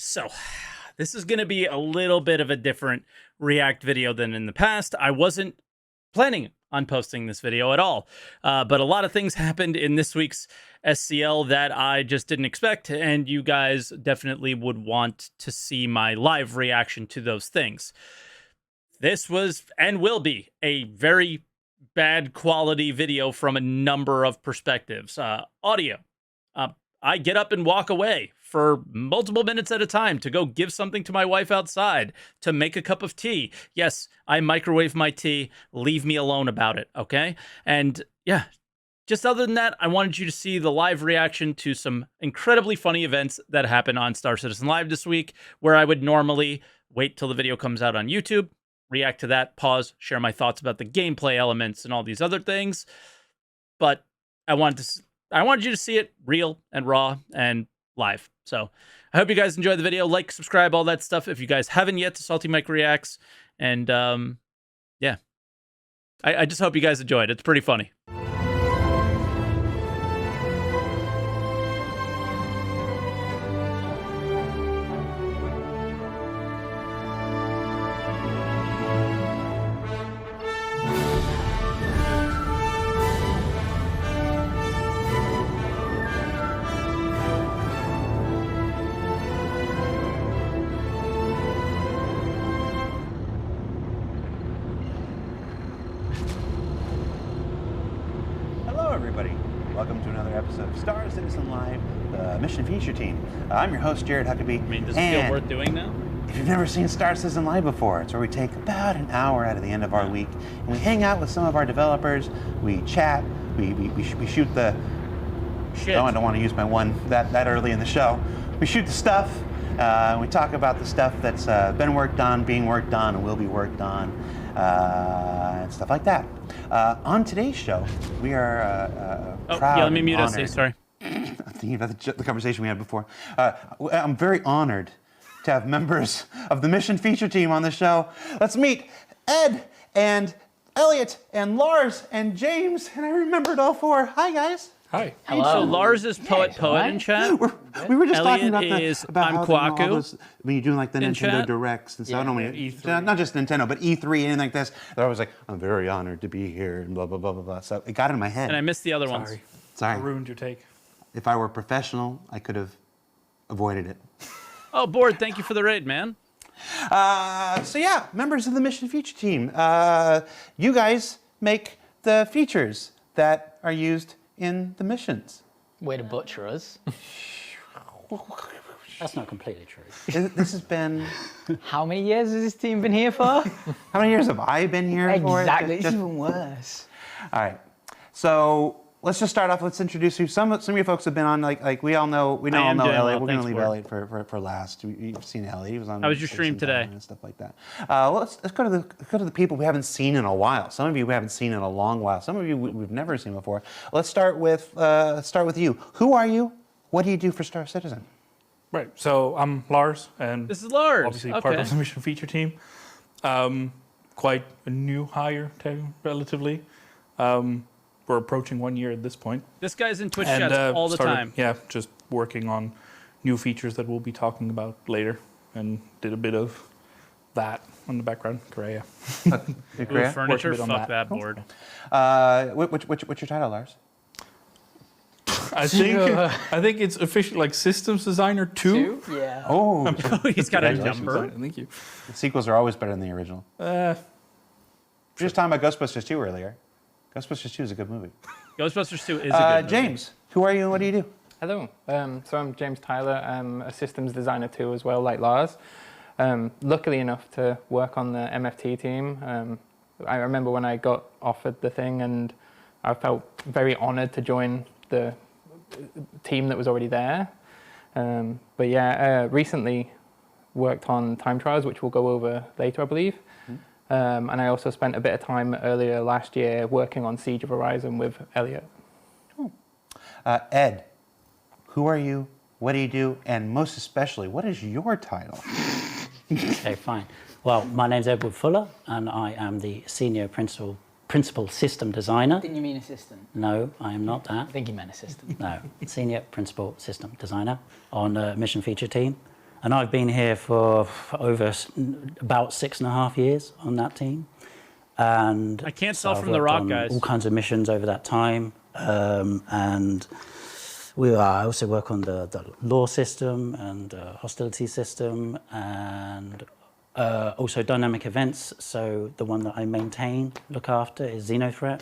So, this is going to be a little bit of a different React video than in the past. I wasn't planning on posting this video at all, but a lot of things happened in this week's SCL that I just didn't expect, and you guys definitely would want to see my live reaction to those things. This was and will be a very bad quality video from a number of perspectives. Audio. I get up and walk away for multiple minutes at a time to go give something to my wife outside, to make a cup of tea. Yes, I microwave my tea. Leave me alone about it, okay? And yeah, just other than that, I wanted you to see the live reaction to some incredibly funny events that happened on Star Citizen Live this week, where I would normally wait till the video comes out on YouTube, react to that, pause, share my thoughts about the gameplay elements and all these other things. But I wanted you to see it real and raw and live. So I hope you guys enjoy the video. Like, subscribe, all that stuff if you guys haven't yet to SaltEMike Reacts. And yeah, I just hope you guys enjoy it. It's pretty funny. Everybody, welcome to another episode of Star Citizen Live, the Mission Feature Team. I'm your host, Jared Huckabee. I mean, does it feel worth doing now? If you've never seen Star Citizen Live before, it's where we take about an hour out of the end of our week and we hang out with some of our developers, we chat, we shoot the shit. Oh, I don't want to use my one that early in the show. We shoot the stuff, we talk about the stuff that's been worked on, being worked on, and will be worked on, and stuff like that. On today's show, we are proud. Yeah, let me mute us. Sorry. I'm thinking about the conversation we had before. I'm very honored to have members of the Mission Feature Team on the show. Let's meet Ed and Elliot and Lars and James. And I remembered all four. Hi, guys. Hi. Hello. So Lars is poet in chat. We were just Elliot talking about I'm how Kwaku when you're doing like the Nintendo chat. Directs and stuff, E3. not just Nintendo, but E3 and anything like this. They're always like, I'm very honored to be here and blah, blah, blah, blah, blah. So it got in my head. And I missed the other ones. Sorry. I ruined your take. If I were professional, I could have avoided it. Oh, Board, thank you for the raid, man. So yeah, members of the Mission Feature Team, you guys make the features that are used in the missions. Way to butcher us. That's not completely true. This has been... How many years has this team been here for? How many years have I been here for? Exactly, it's even worse. All right, so let's just start off. Let's introduce you. Some of you folks have been on, like we all know Elliot. Well, We're going to leave Ward. Elliot for last. You've seen Elliot. He was on. How was your stream today? And stuff like that. Well, let's go to the people we haven't seen in a while. Some of you we haven't seen in a long while. Some of you we've never seen before. Let's start with you. Who are you? What do you do for Star Citizen? Right, so I'm Lars, and This is Lars. obviously part of the Mission Feature Team. Quite a new hire, relatively. We're approaching 1 year at this point. This guy's in Twitch chats all the time. Yeah, just working on new features that we'll be talking about later, and did a bit of that on the background. Korea. Ooh, furniture, Worked a bit on fuck that. that Board. What's your title, Lars? I think it's officially like Systems Designer 2. Yeah. Oh, He's got a Congratulations. number. Thank you. the sequels are always better than the original. We were just talking about Ghostbusters 2 earlier. Ghostbusters 2 is a good movie. Ghostbusters 2 is a good movie. James, who are you and what do you do? Hello, so I'm James Tyler. I'm a systems designer too as well, like Lars. Luckily enough to work on the MFT team. I remember when I got offered the thing and I felt very honored to join the team that was already there. But yeah, recently worked on time trials, which we'll go over later, I believe. And I also spent a bit of time earlier last year working on Siege of Horizon with Elliot. Cool. Ed, who are you? What do you do? And most especially, what is your title? Okay, fine. Well, my name's Edward Fuller, and I am the senior principal system designer. Didn't you mean assistant? No, I am not I that. think you meant assistant. No, senior principal system designer on Mission Feature Team. And I've been here for over about 6.5 years on that team. And I can't so tell I've from the worked rock, on guys. all kinds of missions over that time. And I also work on the law system and hostility system, and also dynamic events. So the one that I look after is Xenothreat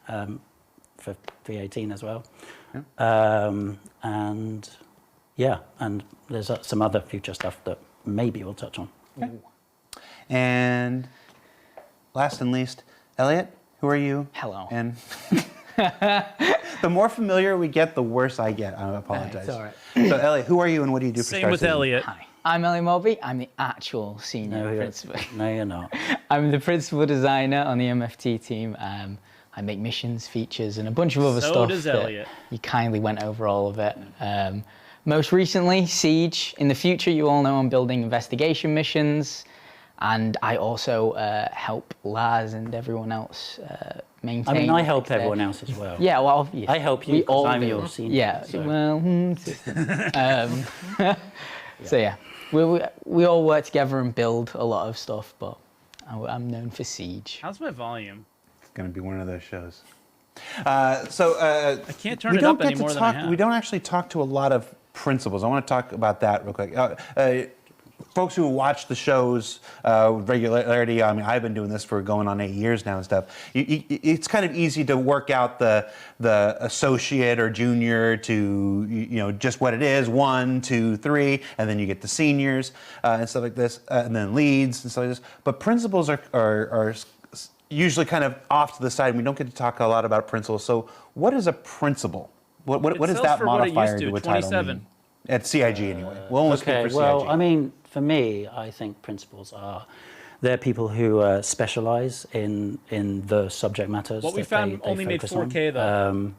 for 318 as well. And yeah, and there's some other future stuff that maybe we'll touch on. Okay. And last and least, Elliot, who are you? Hello. And the more familiar we get, the worse I get. I apologize. It's all right. So, Elliot, who are you and what do you do for Same Star with Citizen? Elliot. Hi, I'm Ellie Moby. I'm the actual senior principal. No, you're not. I'm the principal designer on the MFT team. I make missions, features, and a bunch of other So stuff. does that Elliot. You kindly went over all of it. Most recently, Siege. In the future, you all know I'm building investigation missions. And I also help Lars and everyone else maintain. I mean, I help everyone else as well. Yeah, well, obviously. I help you We because all I'm do. your senior. Yeah, so. well, so yeah, we all work together and build a lot of stuff, but I'm known for Siege. How's my volume? It's going to be one of those shows. I can't turn we it don't up get any to more than I talk. have. We don't actually talk to a lot of principals. I want to talk about that real quick. Folks who watch the shows with regularity, I mean, I've been doing this for going on 8 years now and stuff. It's kind of easy to work out the associate or junior to just what it is, 1, 2, 3, and then you get the seniors and stuff like this, and then leads and stuff like this. But principals are usually kind of off to the side, and we don't get to talk a lot about principals. So, what is a principal? What does sells that for what it modifier used to, to a title 27. mean? At CIG anyway. We'll only speak Okay, for well, CIG. I mean, for me, I think principals they're people who specialize in the subject matters. What we that found they only made focus 4K on. though.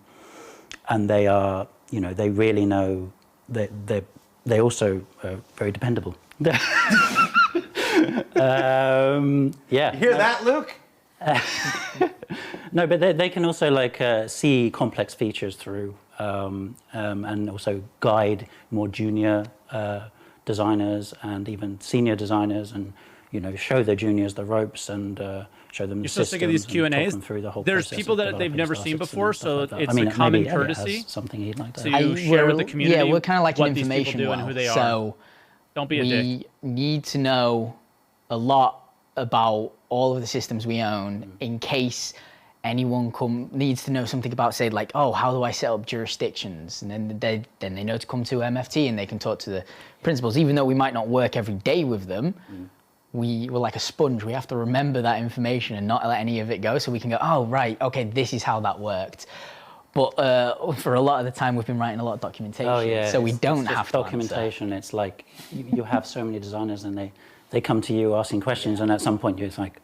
And they are, they really know that they also are very dependable. Yeah. You hear that, Luke? No, but they can also see complex features through, and also guide more junior designers and even senior designers, and show their juniors the ropes and show them the You're so sick of these systems and talk Q&As. them through the whole There's process people of that they've developing never Star seen Citizen before, and stuff so like that. it's I mean, a common maybe Elliot has courtesy. something he'd like to So add. you share with the community. Yeah, we're kind of like an what these people information do well. and who they are. So Don't be a dick. we need to know a lot about all of the systems we own in case anyone needs to know something about, say, like, oh, how do I set up jurisdictions? And then they know to come to MFT and they can talk to the principals. Even though we might not work every day with them, we're like a sponge. We have to remember that information and not let any of it go, so we can go, oh, right, okay, this is how that worked. But for a lot of the time, we've been writing a lot of documentation, Oh, yeah. so we don't It's have just to documentation. It's like you have so many designers, and they come to you asking questions, and at some point you're like,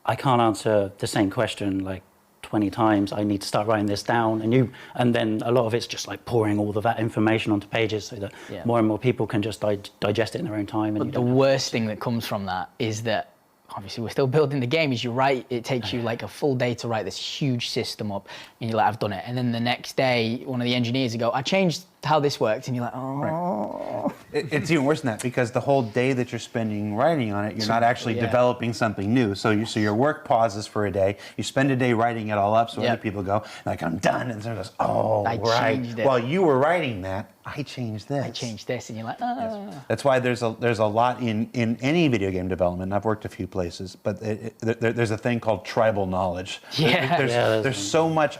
I can't answer the same question like 20 times. I need to start writing this down, and then a lot of it's just like pouring all of that information onto pages so that more and more people can just digest it in their own time. And But the worst thing that comes from that is that obviously we're still building the game. Is it takes you like a full day to write this huge system up, and you're like, I've done it. And then the next day, one of the engineers will go, I changed how this worked, and you're like, oh. Right. It's even worse than that, because the whole day that you're spending writing on it, you're not actually developing something new. So your work pauses for a day. You spend a day writing it all up, so other people go, like, I'm done. And someone goes, oh, I right. changed it. While you were writing that, I changed this. I changed this, and you're like, oh. That's why there's a lot in any video game development. And I've worked a few places, but there's a thing called tribal knowledge. Yeah. There's so much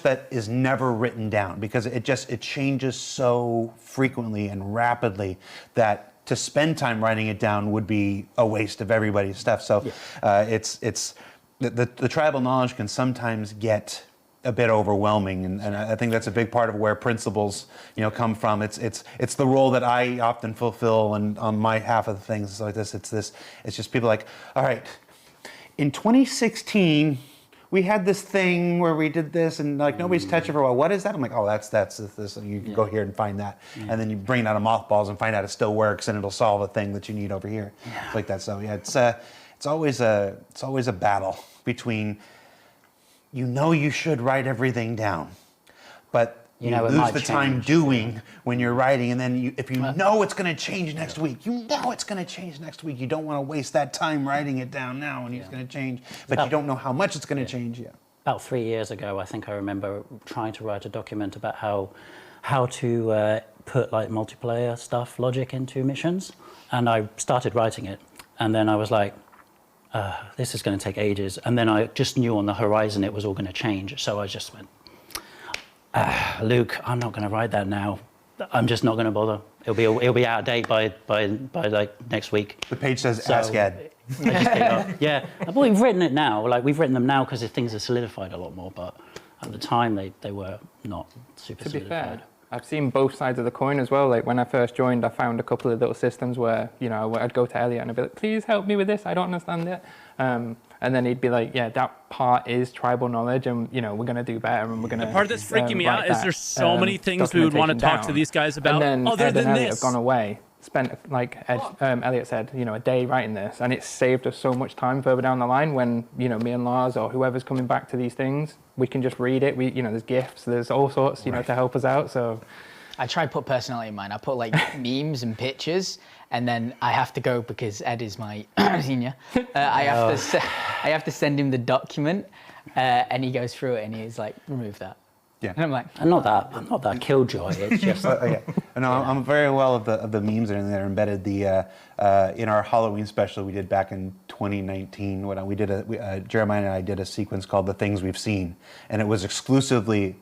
that is never written down, because it changes so frequently and rapidly that to spend time writing it down would be a waste of everybody's stuff. So it's the tribal knowledge can sometimes get a bit overwhelming, and I think that's a big part of where principals come from. It's the role that I often fulfill, and on my half of the things like this, it's just people like, all right, in 2016 we had this thing where we did this, and like nobody's touched it for a while. What is that? I'm like, oh, that's this. And you can go here and find that, and then you bring it out of mothballs and find out it still works, and it'll solve a thing that you need over here. It's like that. So yeah, it's always a battle between, you should write everything down, but You know, it lose might the time change. doing when you're writing, and then if you know it's going to change next week, you know it's going to change next week. You don't want to waste that time writing it down now when it's going to change, but you don't know how much it's going to change yet. About 3 years ago, I think I remember trying to write a document about how to put like multiplayer stuff, logic into missions, and I started writing it, and then I was like, this is going to take ages, and then I just knew on the horizon it was all going to change, so I just went, Luke, I'm not going to write that now. I'm just not going to bother. It'll be out of date by like next week. The page says So, Ask Ed. I just pick it up. Yeah, well, we've written it now. Like we've written them now because things are solidified a lot more. But at the time, they were not super To be solidified. fair, I've seen both sides of the coin as well. Like when I first joined, I found a couple of little systems where, you know, I'd go to Elliot and I'd be like, please help me with this. I don't understand it. And then he'd be like, yeah, that part is tribal knowledge and, you know, we're going to do better and we're going to. The part that's freaking me out is there's so many things we would want to talk to these guys about and then other Ed than and Elliot this. have gone away, spent, like Elliot said, you know, a day writing this, and it's saved us so much time further down the line when, you know, me and Lars or whoever's coming back to these things, we can just read it. We, you know, there's GIFs, there's all sorts, you know, to help us out. So I try to put personality in mine. I put like memes and pictures, and then I have to go because Ed is my senior. I have to send him the document, and he goes through it and he's like, remove that. Yeah. And I'm like, I'm not that killjoy. It's just Yeah. No, I'm very well of the memes that are embedded. In our Halloween special we did back in 2019, when we did Jeremiah and I did a sequence called "The Things We've Seen," and it was exclusively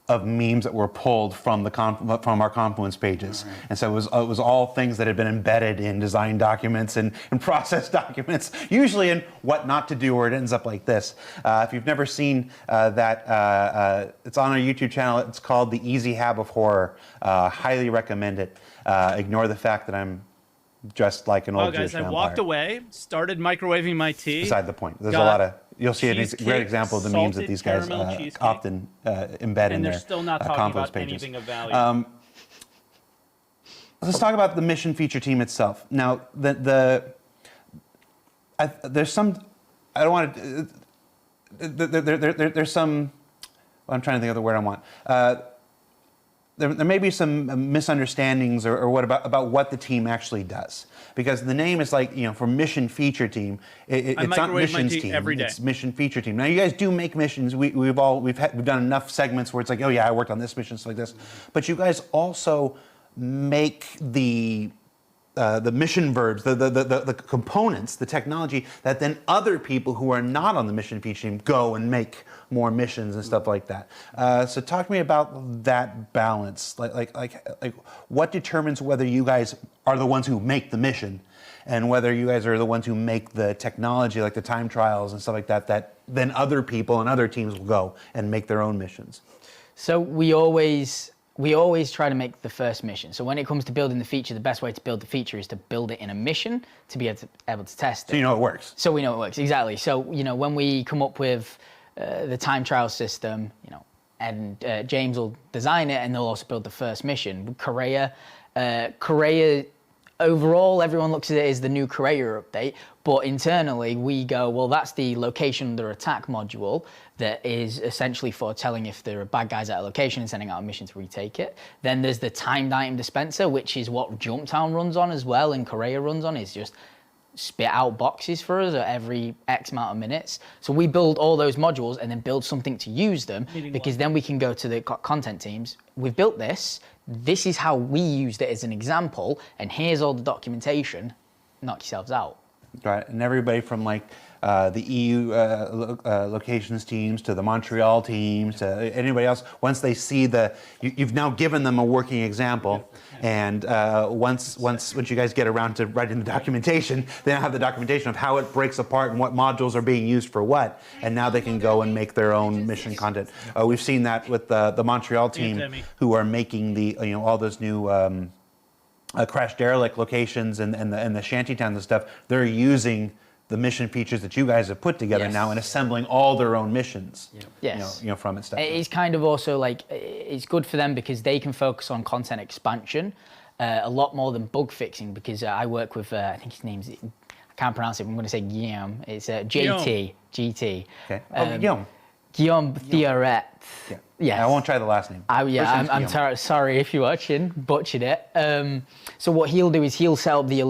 of memes that were pulled from from our Confluence pages, and so it was all things that had been embedded in design documents and process documents, usually in what not to do, or it ends up like this. If you've never seen that, it's on our YouTube channel. It's called The Easy Hab of Horror. Highly recommend it. Ignore the fact that I'm dressed like an Well, old guys, Jewish I walked vampire. away, started microwaving my tea. Beside the point. There's a Got lot of. You'll see a cheesecake, great example of the memes that salted these guys caramel cheesecake, often embed in and they're their still not talking Confluence about pages. anything of value. Let's talk about the mission feature team itself. Now, there's some. I don't want to. There's some. I'm trying to think of the word I want. There may be some misunderstandings or what about what the team actually does, because the name is like, you know, for mission feature team. It's not microwave my missions tea team. every day. It's mission feature team. Now you guys do make missions. We've done enough segments where it's like, oh yeah, I worked on this mission, stuff like this. But you guys also make the mission verbs, the components, the technology that then other people who are not on the mission feature team go and make more missions and stuff like that. So talk to me about that balance. Like what determines whether you guys are the ones who make the mission, and whether you guys are the ones who make the technology, like the time trials and stuff like that, that then other people and other teams will go and make their own missions. so we always try to make the first mission. So when it comes to building the feature, the best way to build the feature is to build it in a mission to be able to test it. So you know it works. So we know it works, exactly. So, you know, when we come up with the time trial system, you know, and James will design it and they'll also build the first mission. Korea, overall, everyone looks at it as the new Korea update, but internally we go, well, that's the location under attack module that is essentially for telling if there are bad guys at a location and sending out a mission to retake it. Then there's the timed item dispenser, which is what Jumptown runs on as well, and Korea runs on, is just spit out boxes for us at every X amount of minutes. So we build all those modules and then build something to use them, because then we can go to the content teams. We've built this. This is how we used it as an example, and here's all the documentation. Knock yourselves out. Right, and everybody from like the EU locations teams to the Montreal teams to anybody else, once they see you've now given them a working example, and once you guys get around to writing the documentation, they now have the documentation of how it breaks apart and what modules are being used for what, and now they can go and make their own mission content. We've seen that with the Montreal team, who are making all those new crashed derelict locations and the shantytowns and stuff. They're using the mission features that you guys have put together now and assembling all their own missions. Yes. From it stuff. It's kind of also like, it's good for them because they can focus on content expansion a lot more than bug fixing, because I work with, I think his name's, I can't pronounce it, but I'm going to say Guillaume. It's GT. Okay. Guillaume. Guillaume Thioret. Yeah. Yes. I won't try the last name. Yeah, First name's I'm Guillaume. sorry if you're watching, butchered it. So what he'll do is he'll set up the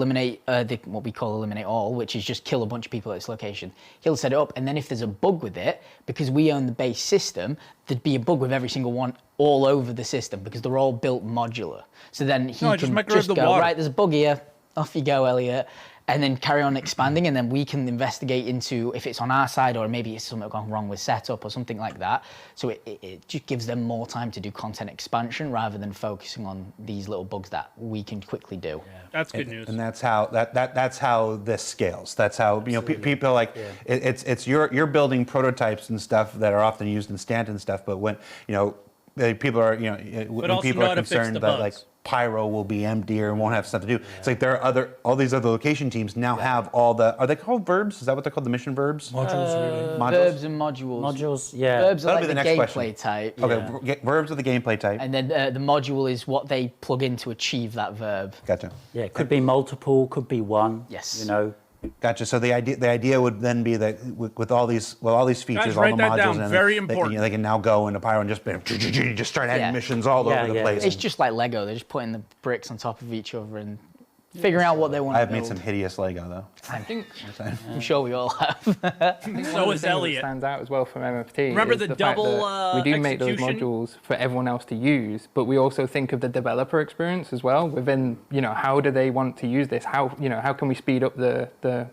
what we call eliminate all, which is just kill a bunch of people at this location. He'll set it up, and then if there's a bug with it, because we own the base system, there'd be a bug with every single one all over the system because they're all built modular. So then he just can microwave just the go, water. right, there's a bug here, off you go, Elliot. And then carry on expanding, and then we can investigate into if it's on our side or maybe it's something gone wrong with setup or something like that. So it just gives them more time to do content expansion rather than focusing on these little bugs that we can quickly do. Yeah. That's good news. And that's how that's how this scales. That's how people like it's you're building prototypes and stuff that are often used in Stanton stuff. But when people are when also people know are how to fix concerned the that like bugs. Pyro will be empty or won't have stuff to do. It's like there are all these other location teams now have all the, are they called verbs? Is that what they're called? The mission verbs? Modules, really. Modules? Verbs and modules. Modules, yeah. Verbs are That'll like be the the next gameplay question. type. Okay, verbs are the gameplay type. And then the module is what they plug in to achieve that verb. Gotcha. Yeah, it could be multiple, could be one. Yes. Gotcha. So the idea would then be that with all these features, Guys, all write the that modules, down. and Very they, important. they can now go into Pyro and just start adding Yeah. missions all over the place. It's just like Lego. They're just putting the bricks on top of each other and figuring out what they want to I've build. made some hideous Lego though. I think I'm sure we all have. So one of the is things that Elliot. stands out as well from MFT. Remember is the fact double, that we do make those execution? modules for everyone else to use, but we also think of the developer experience as well. Within, how do they want to use this? How can we speed up the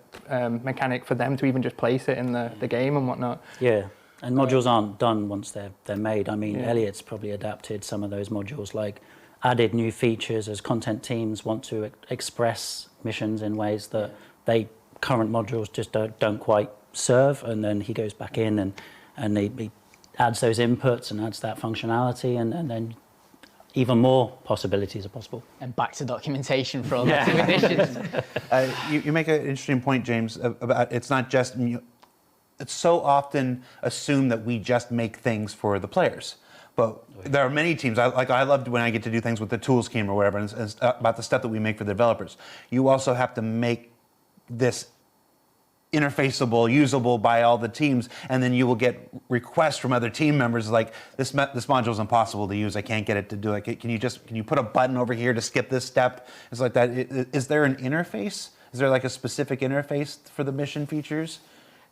mechanic for them to even just place it in the game and whatnot? Yeah, and modules aren't done once they're made. I mean, Elliot's probably adapted some of those modules, like added new features as content teams want to express missions in ways that current modules just don't quite serve, and then he goes back in and he adds those inputs and adds that functionality, and then even more possibilities are possible. And back to documentation for all the two editions. You make an interesting point, James, about it's not just. It's so often assumed that we just make things for the players. But there are many teams. I loved when I get to do things with the tools team or whatever, and it's about the stuff that we make for the developers. You also have to make this interfaceable, usable by all the teams, and then you will get requests from other team members like this module is impossible to use. I can't get it to do it. Can you put a button over here to skip this step? It's like that. Is there an interface? Is there like a specific interface for the mission features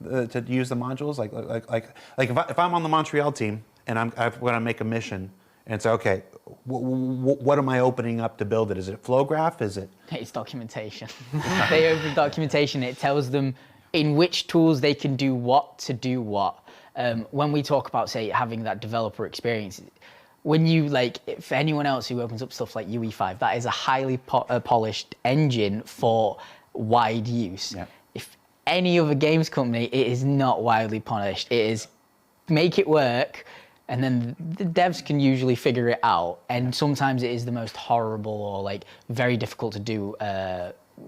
to use the modules? Like if I'm on the Montreal team and I'm going to make a mission, and say, okay, what am I opening up to build it? Is it flow graph? Is it? It's documentation. They open documentation. It tells them in which tools they can do what to do what. When we talk about, say, having that developer experience, when you for anyone else who opens up stuff like UE5, that is a highly polished engine for wide use. Yeah. If any other games company, it is not widely polished. It is make it work, and then the devs can usually figure it out. And sometimes it is the most horrible or very difficult to do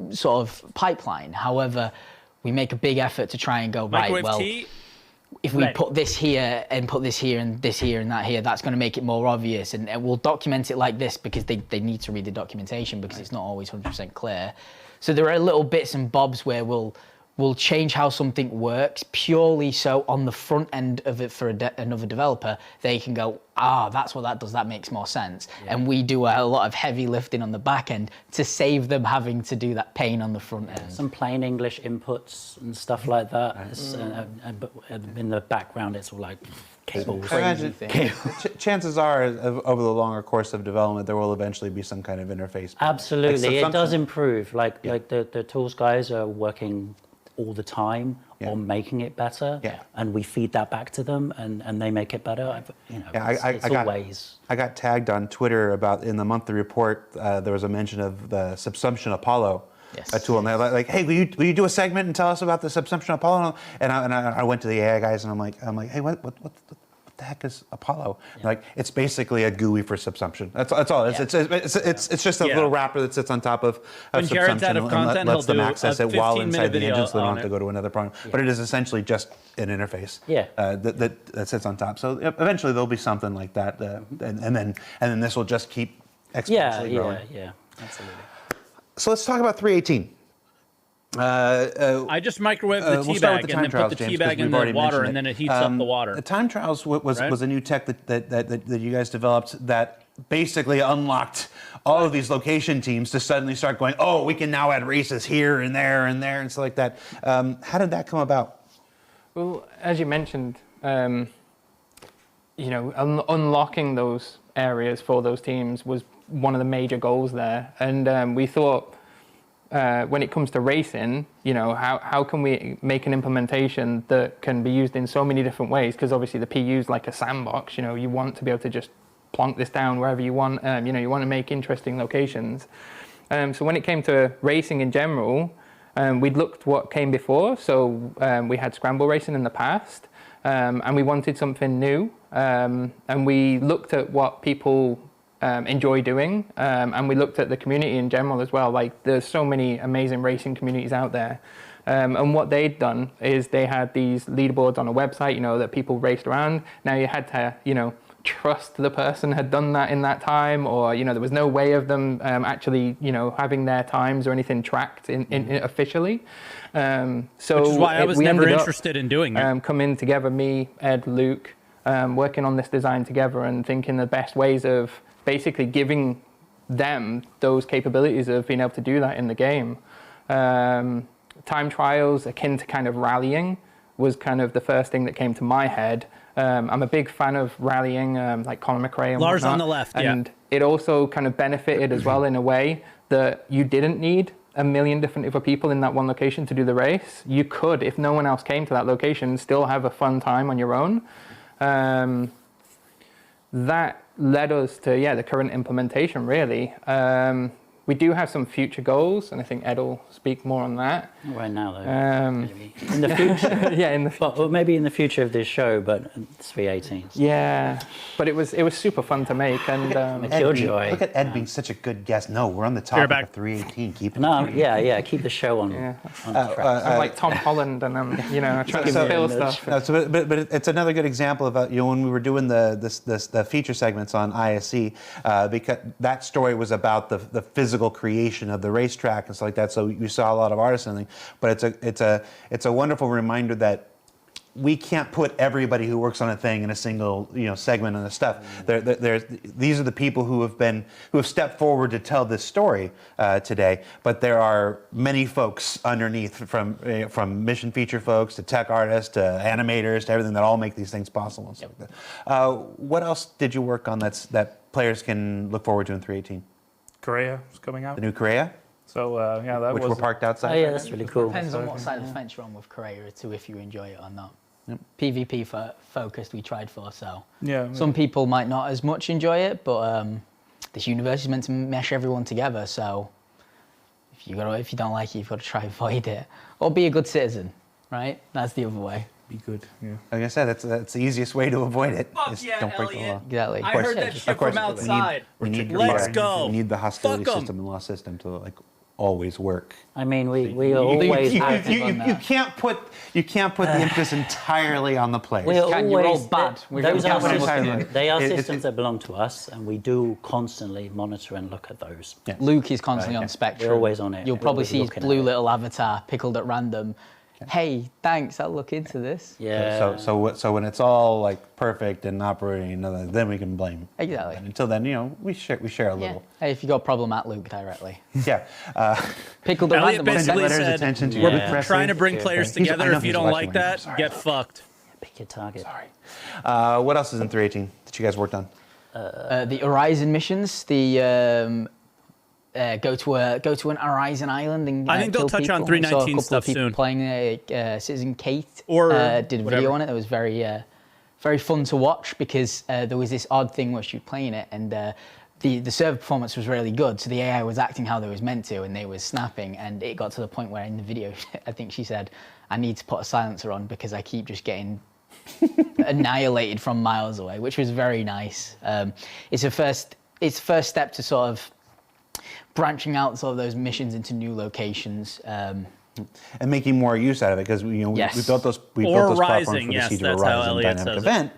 sort of pipeline. However, we make a big effort to try and go, Microwave right, well, tea? if we Right. put this here and put this here and this here and that here, that's going to make it more obvious. And we'll document it like this because they need to read the documentation because it's not always 100% clear. So there are little bits and bobs where we'll change how something works purely so on the front end of it for another developer, they can go, that's what that does, that makes more sense. Yeah. And we do a lot of heavy lifting on the back end to save them having to do that pain on the front end. Some plain English inputs and stuff like that. But in the background, it's all like cables. I imagine chances are, over the longer course of development, there will eventually be some kind of interface. Absolutely, it does improve. Like the tools guys are working all the time on making it better, and we feed that back to them, and they make it better. I got tagged on Twitter about in the monthly report. There was a mention of the Subsumption Apollo. A tool, and they're like, "Hey, will you do a segment and tell us about the Subsumption Apollo?" And I went to the AI guys, and I'm like, "Hey, what the heck is Apollo?" Like, it's basically a GUI for subsumption. That's all. It's just a little wrapper that sits on top of Jared's out subsumption of and content, lets he'll them do access a it while 15-minute inside the video engine, so they don't on have to it. go to another program. But it is essentially just an interface. That sits on top. So eventually there'll be something like that, and then this will just keep exponentially growing. Yeah, absolutely. So let's talk about 318. I just microwave the tea we'll start bag with the and time then trials, put the James, tea 'cause bag in we've the already water, mentioned and it. then it heats up the water. The time trials was Right? a new tech that you guys developed that basically unlocked all of these location teams to suddenly start going, oh, we can now add races here and there and there and stuff like that. How did that come about? Well, as you mentioned, unlocking those areas for those teams was one of the major goals there. And we thought, when it comes to racing, how can we make an implementation that can be used in so many different ways? Because obviously the PU is like a sandbox. You want to be able to just plonk this down wherever you want. You want to make interesting locations. So when it came to racing in general, we'd looked what came before. So we had scramble racing in the past, and we wanted something new. And we looked at what people enjoy doing, and we looked at the community in general as well. Like, there's so many amazing racing communities out there. And what they'd done is they had these leaderboards on a website, that people raced around. Now you had to, trust the person had done that in that time, or there was no way of them actually having their times or anything tracked in officially. So which is why I was we never ended up, interested in doing it. coming together, me, Ed, Luke, working on this design together and thinking the best ways of basically giving them those capabilities of being able to do that in the game. Time trials akin to kind of rallying was kind of the first thing that came to my head. I'm a big fan of rallying, like Colin McRae and Lars whatnot. on the left, yeah. And it also kind of benefited as well in a way that you didn't need a million different other people in that one location to do the race. You could, if no one else came to that location, still have a fun time on your own. That led us to, the current implementation, really. We do have some future goals, and I think Ed will speak more on that. Not right now, though. Maybe. In the future. Yeah, in the future. Well, maybe in the future of this show, but it's V18. Yeah, but it was super fun to make, and It's your joy. Look at Ed being such a good guest. No, we're on the topic back. of 318. Keep it. No, yeah, keep the show on track. I'm like Tom Holland, and I'm trying to fill stuff. No, so, but it's another good example of when we were doing the feature segments on ISC, because that story was about the physical creation of the racetrack and stuff like that. So you saw a lot of artists and everything, but it's a wonderful reminder that we can't put everybody who works on a thing in a single segment of the stuff. These are the people who have stepped forward to tell this story today. But there are many folks underneath, from mission feature folks to tech artists to animators to everything that all make these things possible. And stuff like that. What else did you work on that players can look forward to in 318? Korea is coming out. The new Korea, So that which was we're parked outside. Oh, yeah, that's really cool. Depends on what side of the fence you're on with Korea too, if you enjoy it or not. PvP focused we tried for, so some people might not as much enjoy it, but this universe is meant to mesh everyone together, so if you don't like it, you've got to try and avoid it. Or be a good citizen, right? That's the other way. be good. Yeah. Like I said, that's the easiest way to avoid it. Fuck is yeah, don't break the Elliot. law. Exactly. I heard that shit from outside. We need Let's go. We need the hostility Fuck 'em. system and law system to always work. I mean, we are always active on You that. can't put the emphasis entirely on the players. We're Can you roll always bad? We're those gonna are count on systems. looking. They are It- it- systems that belong to us, and we do constantly monitor and look at those. Yeah. Luke is constantly on Spectrum. We're always on it. You'll We're probably always see his looking at blue it. little avatar pickled at random. Hey, thanks, I'll look into this. Yeah. So when it's all like perfect and operating, then we can blame. Exactly. And until then, we share a Yeah. little. Hey, if you got a problem, at Luke directly. Yeah. Pickled at Elliot random. basically Letters said, attention to we're Luke Presley. trying to bring Yeah. players He's- I together. know If you he's don't watching like right now. that, Sorry. get fucked. Pick your target. What else is in 318 that you guys worked on? The Horizon missions, go to an Horizon island and I think they'll kill touch on people. 319 Saw a couple of stuff people soon. Playing Citizen Kate Or did a whatever. video on it. It was very fun to watch because there was this odd thing where she was playing it and the server performance was really good. So the AI was acting how they was meant to and they was snapping, and it got to the point where in the video I think she said, "I need to put a silencer on because I keep just getting annihilated from miles away," which was very nice. It's a first step to sort of branching out sort of those missions into new locations. And making more use out of it, because we Yes. built those Or platforms rising, for the yes, Siege of that's how Horizon Elliot dynamic says it. event.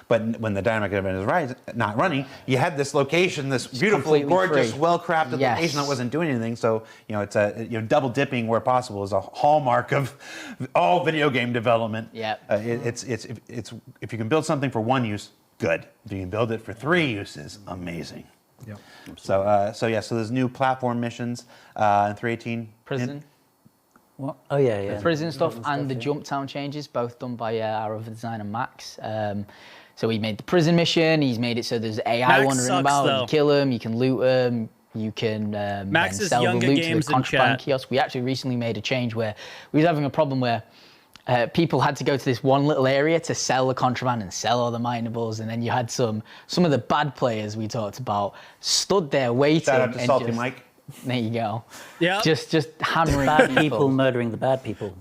But when the dynamic event is not running, you had this location, this beautiful, completely gorgeous, free. well-crafted Yes. location that wasn't doing anything. So it's double dipping where possible is a hallmark of all video game development. Yeah. It's if you can build something for one use, good. If you can build it for 3 uses, amazing. Yep. So there's new platform missions in 3.18. Prison. What? Oh yeah. Prison stuff and the jump town changes, both done by our other designer Max. So he made the prison mission. He's made it so there's AI Max wandering sucks, about. though. You kill him, you can loot him, you can Max then is sell the Younger loot to Games the in contraband chat. kiosk. We actually recently made a change where we was having a problem where people had to go to this one little area to sell the contraband and sell all the minables, and then you had some of the bad players we talked about stood there waiting. Shout out to and SaltEMike. There you go. Yeah. Just hammering Bad people murdering the bad people.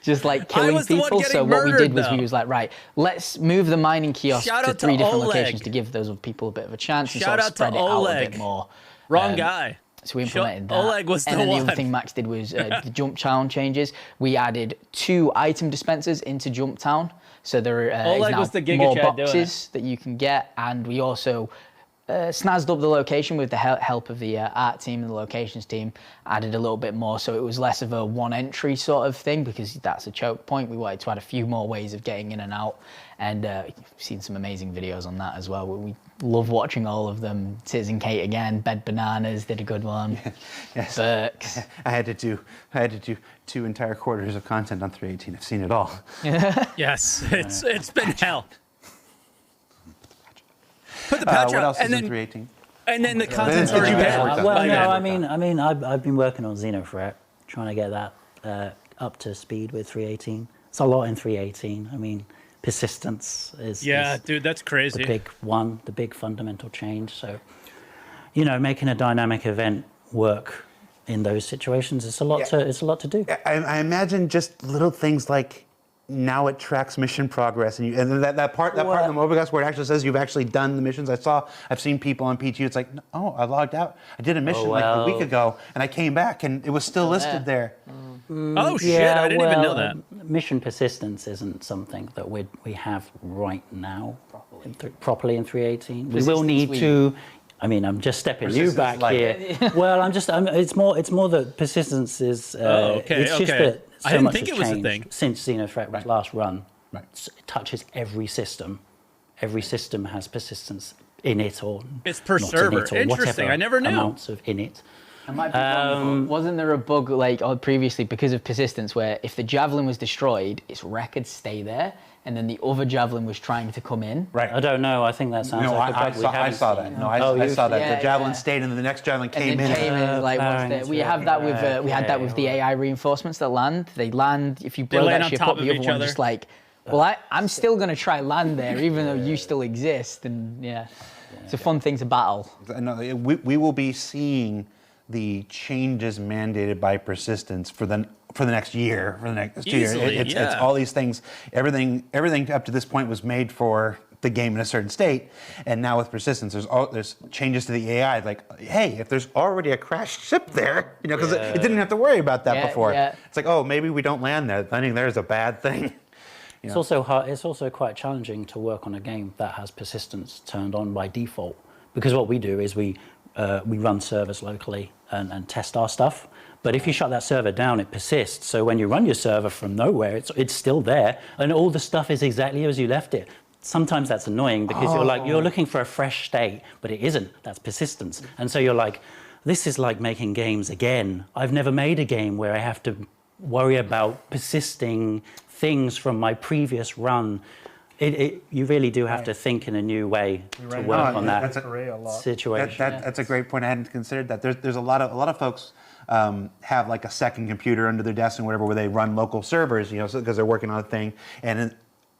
just like killing was the one people. getting So what we murdered, did was though. we was like, right, let's move the mining kiosk Shout to out to 3 different Oleg. locations to give those other people a bit of a chance and Shout sort of out to spread it out a Oleg. bit more. Wrong guy. So we implemented that. Oleg was and the then the one. other thing Max did was the jump town changes. We added 2 item dispensers into jump town. So there is Oleg now was the Giga more Chad doing boxes that you can get, and we also snazzed up the location with the help of the art team and the locations team, added a little bit more so it was less of a one entry sort of thing because that's a choke point. We wanted to add a few more ways of getting in and out, and we've seen some amazing videos on that as well. We love watching all of them. Citizen Kate again, Bed Bananas did a good one. Yes. Burks. I had to do 2 entire quarters of content on 3.18. I've seen it all. Yes, it's been hell. Put the patch What out, else is and in then 3.18? and then the content's Did already you guys there. work on Well, that? no, I mean, I've been working on Xenofret, trying to get that up to speed with 3.18. It's a lot in 3.18. I mean, persistence is Dude, that's the crazy. the big fundamental change. So, making a dynamic event work in those situations, it's a lot to do. I imagine just little things like now it tracks mission progress, and then that part in the Mobigus where it actually says you've actually done the missions. I've seen people on PTU. It's like, oh, I logged out. I did a mission like a week ago, and I came back, and it was still listed there. Oh shit! I didn't even know that. Mission persistence isn't something that we have right now properly in 3.18. We will need to. I mean, I'm just stepping you back here. Well, it's more that persistence is. It's just that so I didn't much think has it was a changed thing. since Xenofret was last run. Right. It touches every system. Every system has persistence in it or It's per not server. in it or Interesting. whatever I never knew. amounts of in it. I might be wrong, but wasn't there a bug previously because of persistence where if the javelin was destroyed, its records stay there, and then the other javelin was trying to come in? Right. I don't know. I think that sounds No, like a bug we I haven't saw seen. that. No, I saw that. Yeah, the javelin yeah. stayed, and then the next javelin And then came in. like what's the, we have that with we had that with the AI reinforcements that land. They land if you blow land that on ship top up, of the other each one other. just like, well, I'm still gonna try land there even though you still exist, and it's a fun thing to battle. No, we will be seeing the changes mandated by persistence for the next year, for the next 2 years. Easily, It's yeah. all these things. Everything up to this point was made for the game in a certain state, and now with persistence, there's changes to the AI. Like, hey, if there's already a crashed ship there, because it didn't have to worry about that before. Yeah. It's like, oh, maybe we don't land there. Landing there is a bad thing. It's also hard. It's also quite challenging to work on a game that has persistence turned on by default, because what we do is we run servers locally and test our stuff. But if you shut that server down, it persists. So when you run your server from nowhere, it's still there, and all the stuff is exactly as you left it. Sometimes that's annoying because you're looking for a fresh state, but it isn't. That's persistence. And so you're like, this is like making games again. I've never made a game where I have to worry about persisting things from my previous run. You really do have to think in a new way to work on that situation. That's a great point. I hadn't considered that. There's a lot of folks have like a second computer under their desk and whatever where they run local servers, because they're working on a thing. And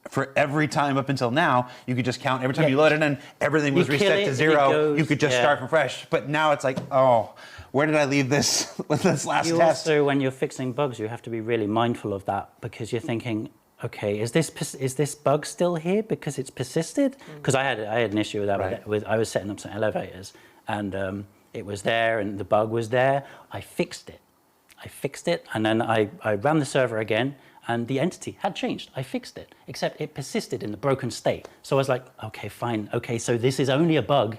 for every time up until now, you could just count every time you load it in, everything was reset to 0. You could just start from fresh. But now it's like, oh, where did I leave this with this last test? Also, when you're fixing bugs, you have to be really mindful of that because you're thinking, okay, is this bug still here because it's persisted? Because I had an issue with that. Right. I was setting up some elevators, and it was there, and the bug was there. I fixed it, and then I ran the server again, and the entity had changed. I fixed it, except it persisted in the broken state. So I was like, okay, fine. Okay, so this is only a bug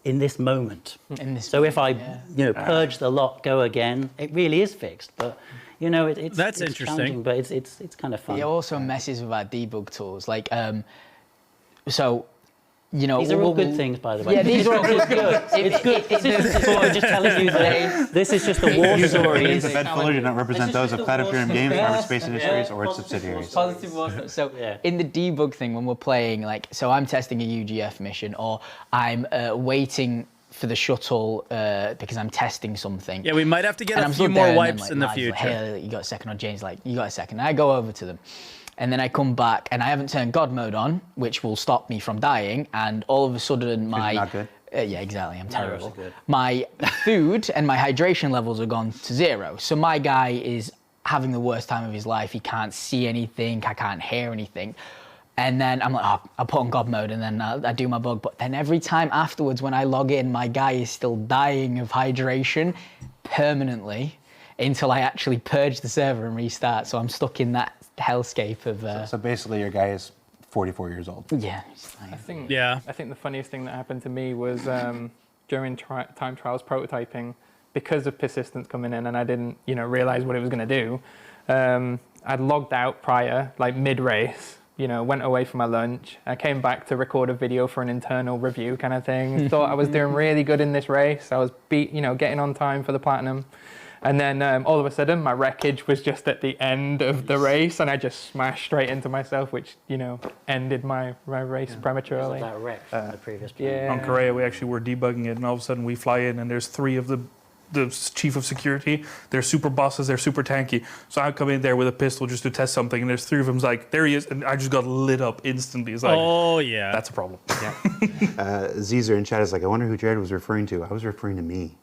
in this moment. So if I, purge the lot, go again, it really is fixed. But it's interesting. challenging, but it's kind of fun. It also messes with our debug tools, like so. These are all good things, by the way. Yeah, these are all good. It's good. This is just telling you that this is just a war story. Names of Bedfellow do not represent those of Cloud Imperium Games, Cyberspace Industries, or its subsidiaries. Positive war. So in the debug thing, when we're playing, so I'm testing a UGF mission, or I'm waiting for the shuttle because I'm testing something. Yeah, we might have to get a few more wipes in the future. Hey, you got a second? Or Jane's like, you got a second? And I go over to them. And then I come back, and I haven't turned God mode on, which will stop me from dying. And all of a sudden, my not good. Yeah, exactly. I'm terrible. My food and my hydration levels are gone to 0. So my guy is having the worst time of his life. He can't see anything. I can't hear anything. And then I'm like, I'll put on God mode, and then I do my bug. But then every time afterwards, when I log in, my guy is still dying of hydration permanently until I actually purge the server and restart. So I'm stuck in that hellscape of. So basically, your guy is 44 years old. Yeah. I think the funniest thing that happened to me was during time trials prototyping, because of persistence coming in, and I didn't, realize what it was going to do. I'd logged out prior, like mid-race. Went away for my lunch. I came back to record a video for an internal review kind of thing. Thought I was doing really good in this race. I was getting on time for the platinum. And then all of a sudden, my wreckage was just at the end of the race, and I just smashed straight into myself, which, ended my race prematurely. That wreck from the previous plane. On Korea, we actually were debugging it, and all of a sudden we fly in, and there's 3 of the chief of security. They're super bosses. They're super tanky. So I come in there with a pistol just to test something, and there's 3 of them. Like, there he is, and I just got lit up instantly. It's like, oh yeah, that's a problem. Yeah. Zezer in chat is like, I wonder who Jared was referring to. I was referring to me.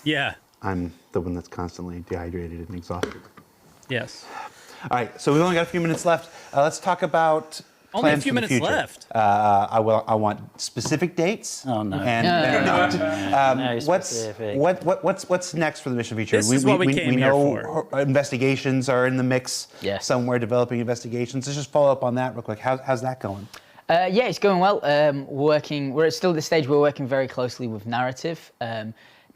Yeah. I'm the one that's constantly dehydrated and exhausted. Yes. All right, so we've only got a few minutes left. Let's talk about only a plans few for the minutes future. left. I want specific dates. Oh no! And No, what's next for the mission future? This is what we came here know investigations are in the mix. Yes. Somewhere developing investigations. Let's just follow up on that real quick. How's that going? Yeah, it's going well. We're still at the stage where we're working very closely with narrative.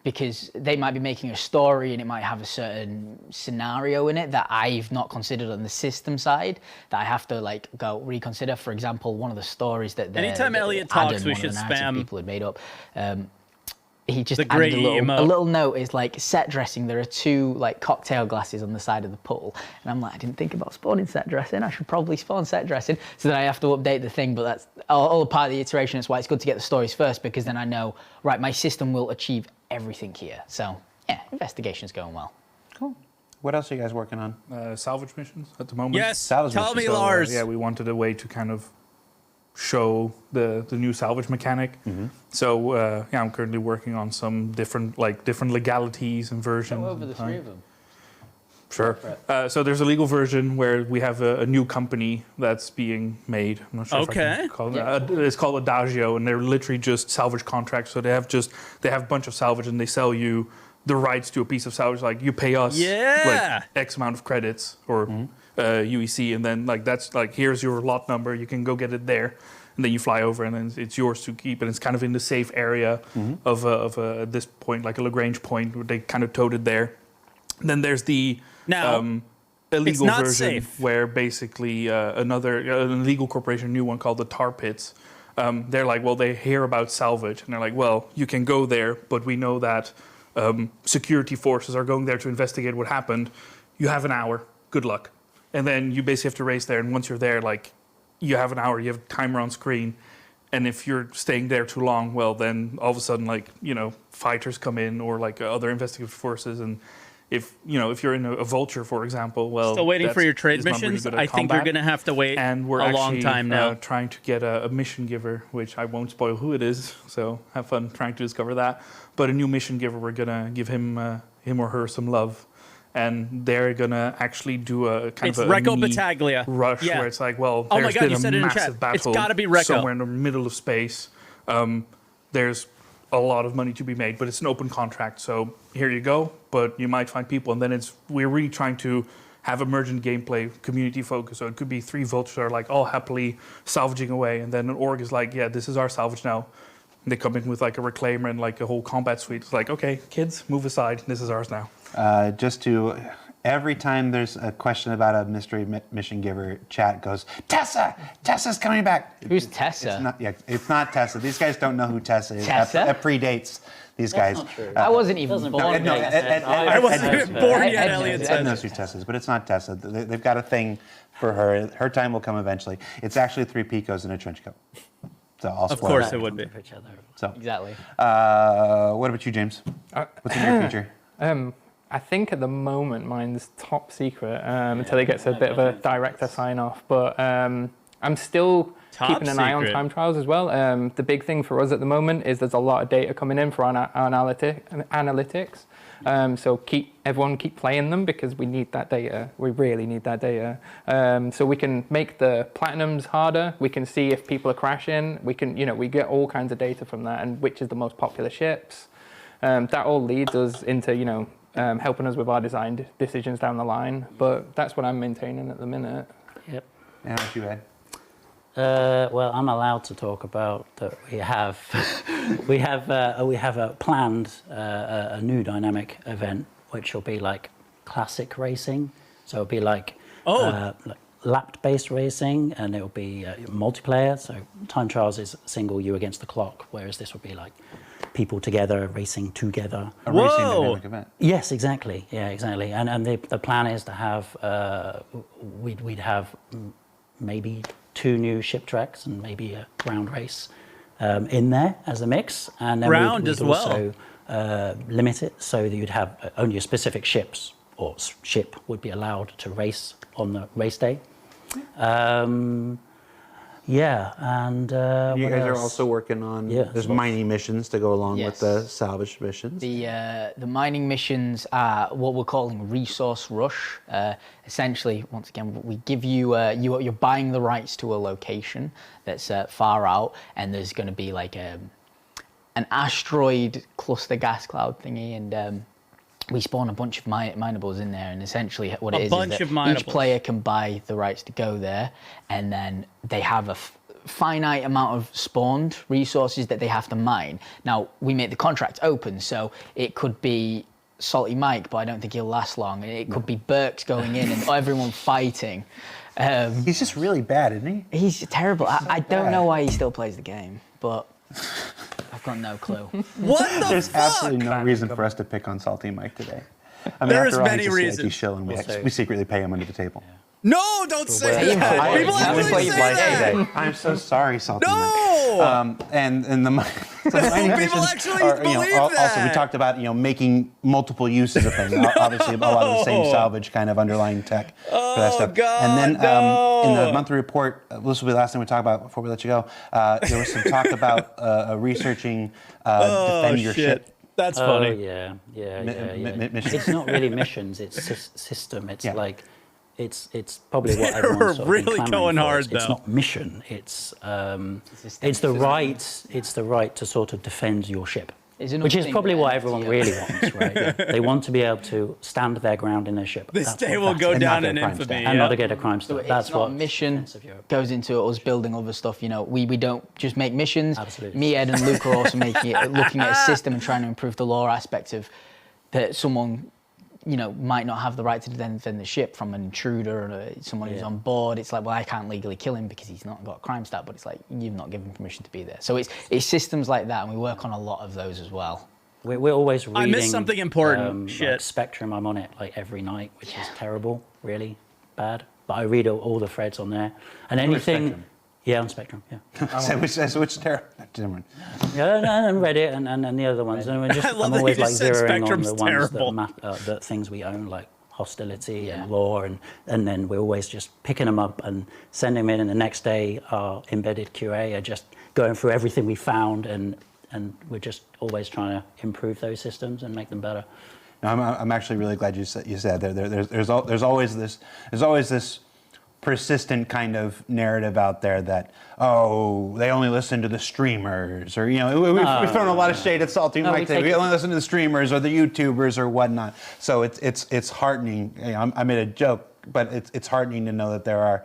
Because they might be making a story and it might have a certain scenario in it that I've not considered on the system side that I have to go reconsider. For example, one of the stories that anytime Elliot talks, we should spam people had made up. He just the added gray a little note is set dressing. There are 2 cocktail glasses on the side of the pool, and I'm like, I didn't think about spawning set dressing. I should probably spawn set dressing. So then I have to update the thing, but that's all a part of the iteration. That's why it's good to get the stories first, because then I know, right, my system will achieve everything here. So yeah, investigation's going well. Cool. What else are you guys working on? Salvage missions at the moment. Yes. Salvage Tell missions. me, Lars. Yeah, we wanted a way to kind of show the new salvage mechanic. So I'm currently working on some different legalities and versions. Go over the 3 of them. Sure. So there's a legal version where we have a new company that's being made. I'm not sure if I can call it. It's called Adagio, and they're literally just salvage contracts. So they have a bunch of salvage, and they sell you the rights to a piece of salvage. Like, you pay us X amount of credits or UEC, and then that's here's your lot number. You can go get it there, and then you fly over, and then it's yours to keep. And it's kind of in the safe area of at this point, like a Lagrange point, where they kind of towed it there. And then there's the illegal version safe. Where basically an illegal corporation, a new one called the Tar Pits. They're like, well, they hear about salvage, and they're like, well, you can go there, but we know that security forces are going there to investigate what happened. You have an hour. Good luck. And then you basically have to race there, and once you're there, you have an hour. You have a timer on screen, and if you're staying there too long, well, then all of a sudden, fighters come in or other investigative forces, and if you're in a vulture, for example, well, still waiting for your trade missions. I think you're going to have to wait and we're a long time now. Trying to get a mission giver, which I won't spoil who it is, so have fun trying to discover that. But a new mission giver, we're gonna give him or her some love, and they're gonna actually do a kind of a Recco mini Battaglia rush where it's like, well, there's been a massive battle it's gotta be Recco. somewhere in the middle of space. There's a lot of money to be made, but it's an open contract, so here you go. But you might find people, and then we're really trying to have emergent gameplay, community focus. So it could be 3 vultures that are like all happily salvaging away, and then an orc is like, yeah, this is our salvage now. And they come in with like a reclaimer and like a whole combat suite. It's like, okay, kids, move aside. This is ours now. Every time there's a question about a mystery mission giver, chat goes, Tessa's coming back. Who's Tessa? It's not Tessa. These guys don't know who Tessa is. Tessa? That predates these guys. Not true. I wasn't even born yet. I wasn't even born yet, Elliot Ed said. knows who Tessa is, but it's not Tessa. They've got a thing for her. Her time will come eventually. It's actually 3 Picos in a trench coat. So I'll Of course it would be. So, Exactly. what about you, James? What's in your future? I think at the moment mine's top secret until it gets a bit of a director sign off. But I'm still keeping an eye on time trials as well. The big thing for us at the moment is there's a lot of data coming in for our analytics. So everyone keep playing them because we need that data. We really need that data. So we can make the platinums harder. We can see if people are crashing. We can, we get all kinds of data from that and which is the most popular ships. That all leads us into, helping us with our design decisions down the line. But that's what I'm maintaining at the minute. Yep. And what you had? Well, I'm allowed to talk about that. We have planned a new dynamic event, which will be like classic racing. So it'll be like lap-based racing, and it'll be multiplayer. So time trials is single, you against the clock, whereas this will be like people together racing together. A racing dynamic event. Yes, exactly. Yeah, exactly. And the plan is to have we'd have maybe 2 new ship tracks and maybe a ground race in there as a mix, and then we'd also limit it so that you'd have only a specific ships or ship would be allowed to race on the race day. And you what guys are else? also working on there's lots. mining missions to go along with Yes. the salvage missions. The mining missions are what we're calling resource rush. Essentially, once again, we give you you're buying the rights to a location that's far out, and there's going to be like an asteroid cluster gas cloud thingy, and we spawn a bunch of minables in there, and essentially what it is that each player can buy the rights to go there, and then they have a finite amount of spawned resources that they have to mine. Now, we make the contract open, so it could be SaltEMike, but I don't think he'll last long. It could be Burks going in and everyone fighting. He's just really bad, isn't he? He's terrible. I don't know why he still plays the game, but I've got no clue. What the There's fuck? absolutely no reason for us to pick on SaltEMike today. I mean, There's after all, many he's a reasons. CIT shill, and we secretly pay him under the table. No, don't say that. I- People I- actually say that. I'm so sorry, SaltEMike. No! And the People missions actually are, believe Also, we that. talked about making multiple uses of things. Obviously, a lot of the same salvage kind of underlying tech for that stuff. God, and then no. in the monthly report, this will be the last thing we talk about before we let you go. There was some talk about researching defend your ship. That's funny. Oh, yeah. Mission. It's not really missions, it's system. It's Yeah. like, it's probably what They everyone's were sort of really been clamoring going for. hard, It's though. not mission, it's the right to sort of defend your ship. Which is probably what everyone really wants, right? Yeah. They want to be able to stand their ground in their ship. This That's day what will that's go about. down not in get a crime infamy. stat. And yeah. not to get a crime stop. It's That's not what a mission Defense of Europe. goes into us building other stuff. We don't just make missions. Absolutely. Me, Ed, and Luke are also looking at a system and trying to improve the lore aspect of that someone might not have the right to defend the ship from an intruder or someone who's on board. It's like, well, I can't legally kill him because he's not got a crime stat, but it's like, you've not given permission to be there. So it's systems like that, and we work on a lot of those as well. We're always reading. I missed something important. Shit. Like Spectrum, I'm on it like every night, which is terrible, really bad. But I read all the threads on there, and anything. Spectrum? Yeah, on Spectrum. Yeah. So which terror? Yeah, and Reddit and the other ones. And we're just, I love I'm that always you like just said zeroing on Spectrum's the ones terrible. that things we own, like hostility and lore, and then we're always just picking them up and sending them in. And the next day, our embedded QA are just going through everything we found, and we're just always trying to improve those systems and make them better. No, I'm actually really glad you said there's always this persistent kind of narrative out there that they only listen to the streamers, or we've thrown a lot of shade at SaltEMike today. We only listen to the streamers or the YouTubers or whatnot. So it's heartening. I made a joke but it's heartening to know that there are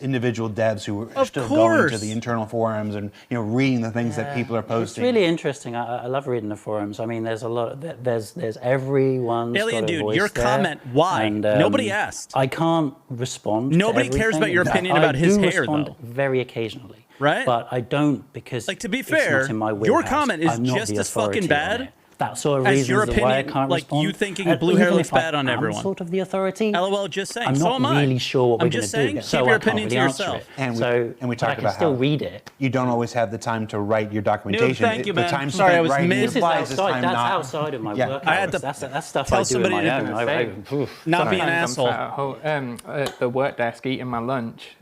individual devs who are still going to the internal forums and reading the things that people are posting. It's really interesting. I love reading the forums. I mean, there's a lot. There's everyone's Alien got a dude, voice your there. comment. Why? And, Nobody asked. I can't respond. Nobody to cares everything. about your In fact, opinion about his I do hair, respond though. very occasionally. Right? But I don't because Like, to be it's fair, not in my your wheelhouse. comment is I'm not just the as fucking authority bad on it. That sort of as reasons your why I opinion, can't like respond. you thinking And blue hair even looks if I bad on am everyone. sort of the authority. LOL, just saying. I'm so not am I. really sure what I'm we're going just to do. saying, So keep your I can't opinion to really answer yourself. it. And we talked I can about still how read it. you don't always have the time to write your documentation. thank you, The man. time Sorry, I spent was writing mid- your This is slides is outside. time That's not. outside of my Yeah. work I had hours. to That's stuff tell I do on somebody my to own. not be an Sometimes I'm asshole. at the work desk eating my lunch.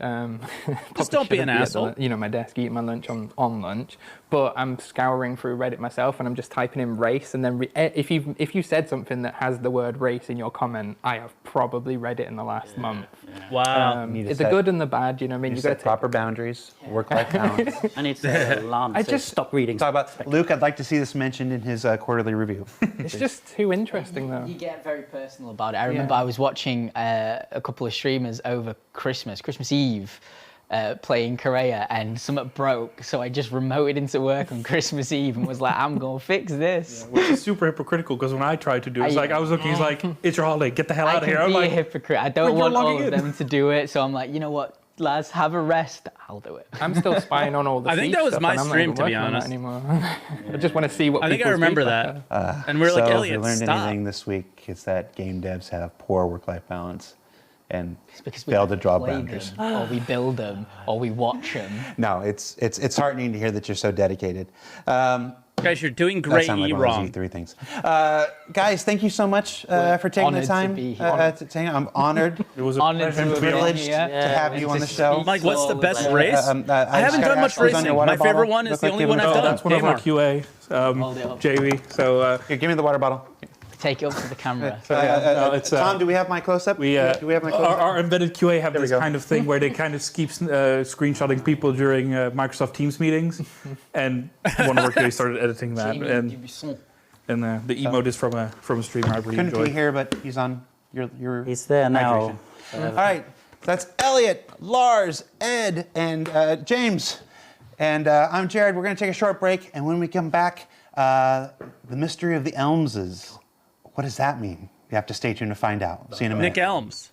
Just don't be an asshole. My desk eating my lunch on lunch. But I'm scouring through Reddit myself, and I'm just typing in race, and then if you said something that has the word race in your comment, I have probably read it in the last month. Wow. It's the good and the bad, you know. I mean, You you got set to proper boundaries, work-life balance. I need to set an alarm to stop reading. Talk about Luke. I'd like to see this mentioned in his quarterly review. It's just too interesting, though. You get very personal about it. I remember I was watching a couple of streamers over Christmas Eve, playing Korea, and something broke, so I just remoted into work on Christmas Eve and was like, I'm gonna fix this. Which is super hypocritical because when I tried to do it, I was looking, he's like, it's your holiday, get the hell I out of here. can I'm be a like, hypocrite. I don't you're want all logging of in. them to do it, so I'm like, you know what, lads, have a rest. I'll do it. I'm still spying on all the I think Siege that was stuff, my and I'm not stream, even to be working on that honest. anymore. I just want to see what I think I people's remember feedback that. are. And we're like, so Elliot, if we learned stop. anything this week, it's that game devs have poor work-life balance and It's because we fail to draw play boundaries. them, or we build them, or we watch them. No, it's heartening to hear that you're so dedicated. Guys, you're doing That great. sound like You one of those wrong. E3 things. Guys, thank you so much for taking the honoured to time. be here. I'm honored, it was a Honored pleasure to to be on. privileged Yeah. to have you on the To show. speak Mike, what's the to all best of race? I I haven't done much racing. My favorite one is the only one I've done. That's one of our QA, Hold it up. JB. So Here, give me the water bottle. Take it up to the camera. Tom, do we have my close-up? we do we have my close-up? our embedded QA have this go. kind of thing where they kind of keep screenshotting people during Microsoft Teams meetings, and one of our QA started editing that, and the emote is from a stream I really Couldn't be enjoyed. here, but he's on your He's there now. hydration. All right, that's Elliot, Lars, Ed, and James. And I'm Jared. We're going to take a short break, and when we come back, the mystery of the Elmses. What does that mean? You have to stay tuned to find out. See you in a minute. Nick Elms.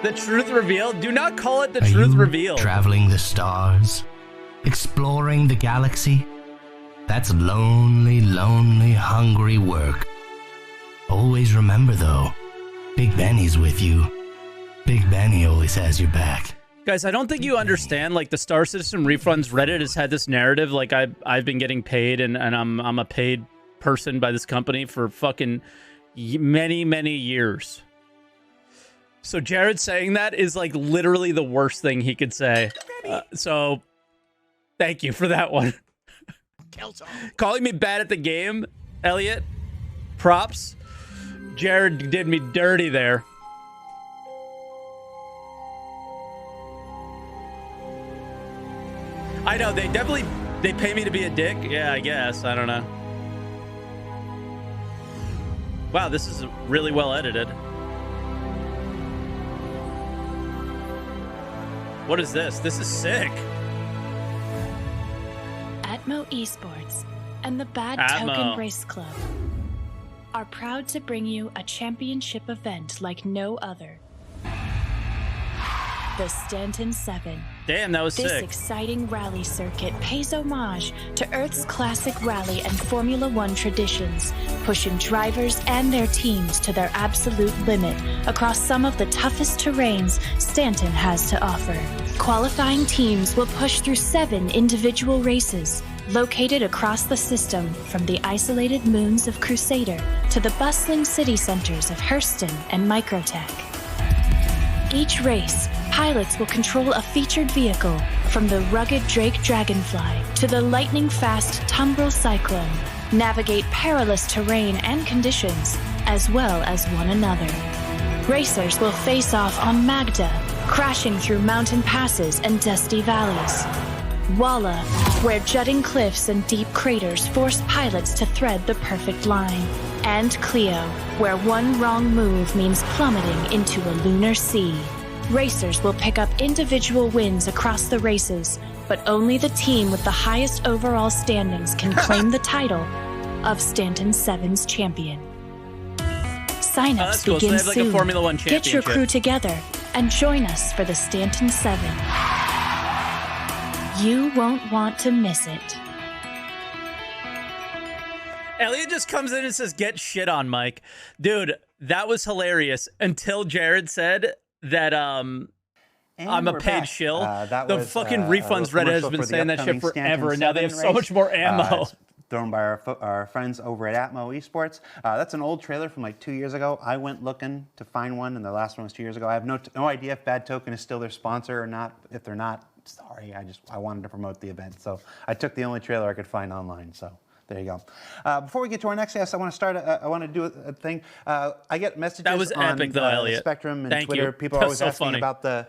The truth revealed? Do not call it the Are truth you revealed. traveling the stars? Exploring the galaxy? That's lonely, lonely, hungry work. Always remember though, Big Benny's with you. Big Benny always has your back. Guys, I don't think you understand, like, the Star Citizen refunds. Reddit has had this narrative, like, I've been getting paid, and I'm a paid person by this company for fucking many, many years. So Jared saying that is, like, literally the worst thing he could say. So thank you for that one. Calling me bad at the game, Elliot, props. Jared did me dirty there. I know, they pay me to be a dick. Yeah, I guess. I don't know. Wow, this is really well edited. What is this? This is sick. Atmo Esports and the Bad Atmo. Token Race Club are proud to bring you a championship event like no other. The Stanton 7. Damn, that was This sick. exciting rally circuit pays homage to Earth's classic rally and Formula One traditions, pushing drivers and their teams to their absolute limit across some of the toughest terrains Stanton has to offer. Qualifying teams will push through 7 individual races, located across the system from the isolated moons of Crusader to the bustling city centers of Hurston and Microtech. Each race, pilots will control a featured vehicle, from the rugged Drake Dragonfly to the lightning-fast Tumbril Cyclone, navigate perilous terrain and conditions, as well as one another. Racers will face off on Magda, crashing through mountain passes and dusty valleys. Walla, where jutting cliffs and deep craters force pilots to thread the perfect line. And Cleo, where one wrong move means plummeting into a lunar sea. Racers will pick up individual wins across the races, but only the team with the highest overall standings can claim the title of Stanton 7's champion. Sign-ups cool. begin So they have like soon. a Formula One Get your championship. crew together and join us for the Stanton 7. You won't want to miss it. Elliot just comes in and says, "Get shit on, Mike." Dude, that was hilarious until Jared said that And I'm a we're paid back. shill. That The was, fucking a refunds Reddit has commercial been for the saying that shit upcoming Stanton forever, and now they have 7 so much race. more ammo. It's thrown by our friends over at Atmo Esports. That's an old trailer from like 2 years ago. I went looking to find one, and the last one was 2 years ago. I have no idea if Bad Token is still their sponsor or not. If they're not, sorry, I wanted to promote the event, so I took the only trailer I could find online. So there you go. Before we get to our next guest, I want to do a thing. I get messages That was on epic, though, Elliot. Spectrum and Thank Twitter. you. People are That always was so asking funny. about the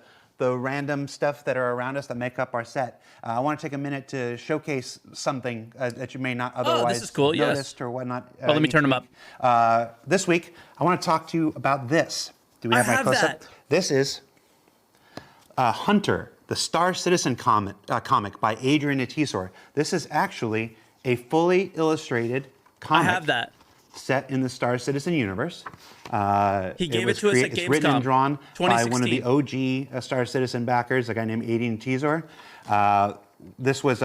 random stuff that are around us that make up our set. I want to take a minute to showcase something that you may not otherwise is cool, yes. noticed or whatnot. Well, let me each turn 'em week. This week, I want to talk to you about this. Do we I have my have close-up? that. This is Hunter, the Star Citizen comic by Adrian Atisor. This is actually a fully illustrated I comic have that. set in the Star Citizen universe. He gave it was to us at It's written Gamescom, and drawn by one of the 2016. OG Star Citizen backers, a guy named Adrian Atisor. This was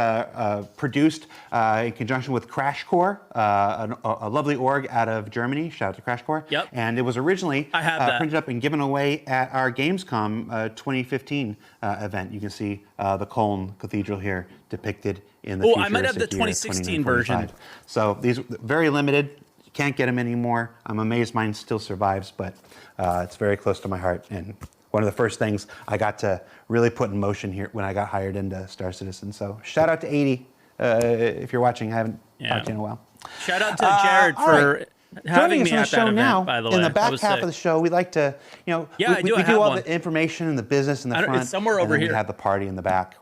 produced in conjunction with Crash Core, a lovely org out of Germany. Shout out to Crash Core. Yep. And it was originally I have that. printed up and given away at our Gamescom 2015 event. You can see the Cologne Cathedral here depicted in the Oh, I might have the futuristic year 2016 version. 2945. So these are very limited. You can't get them anymore. I'm amazed mine still survives, but it's very close to my heart. And one of the first things I got to really put in motion here when I got hired into Star Citizen. So shout out to 80 if you're watching. I haven't talked to you in a while. Shout out to Jared all for right. having Joining us me on the at show that event, now, by the way. in the That back was half sick. of the show, we like to, Yeah, we I do do have all one. the information and the business in the It's front. somewhere and over then here. We have the party in the back.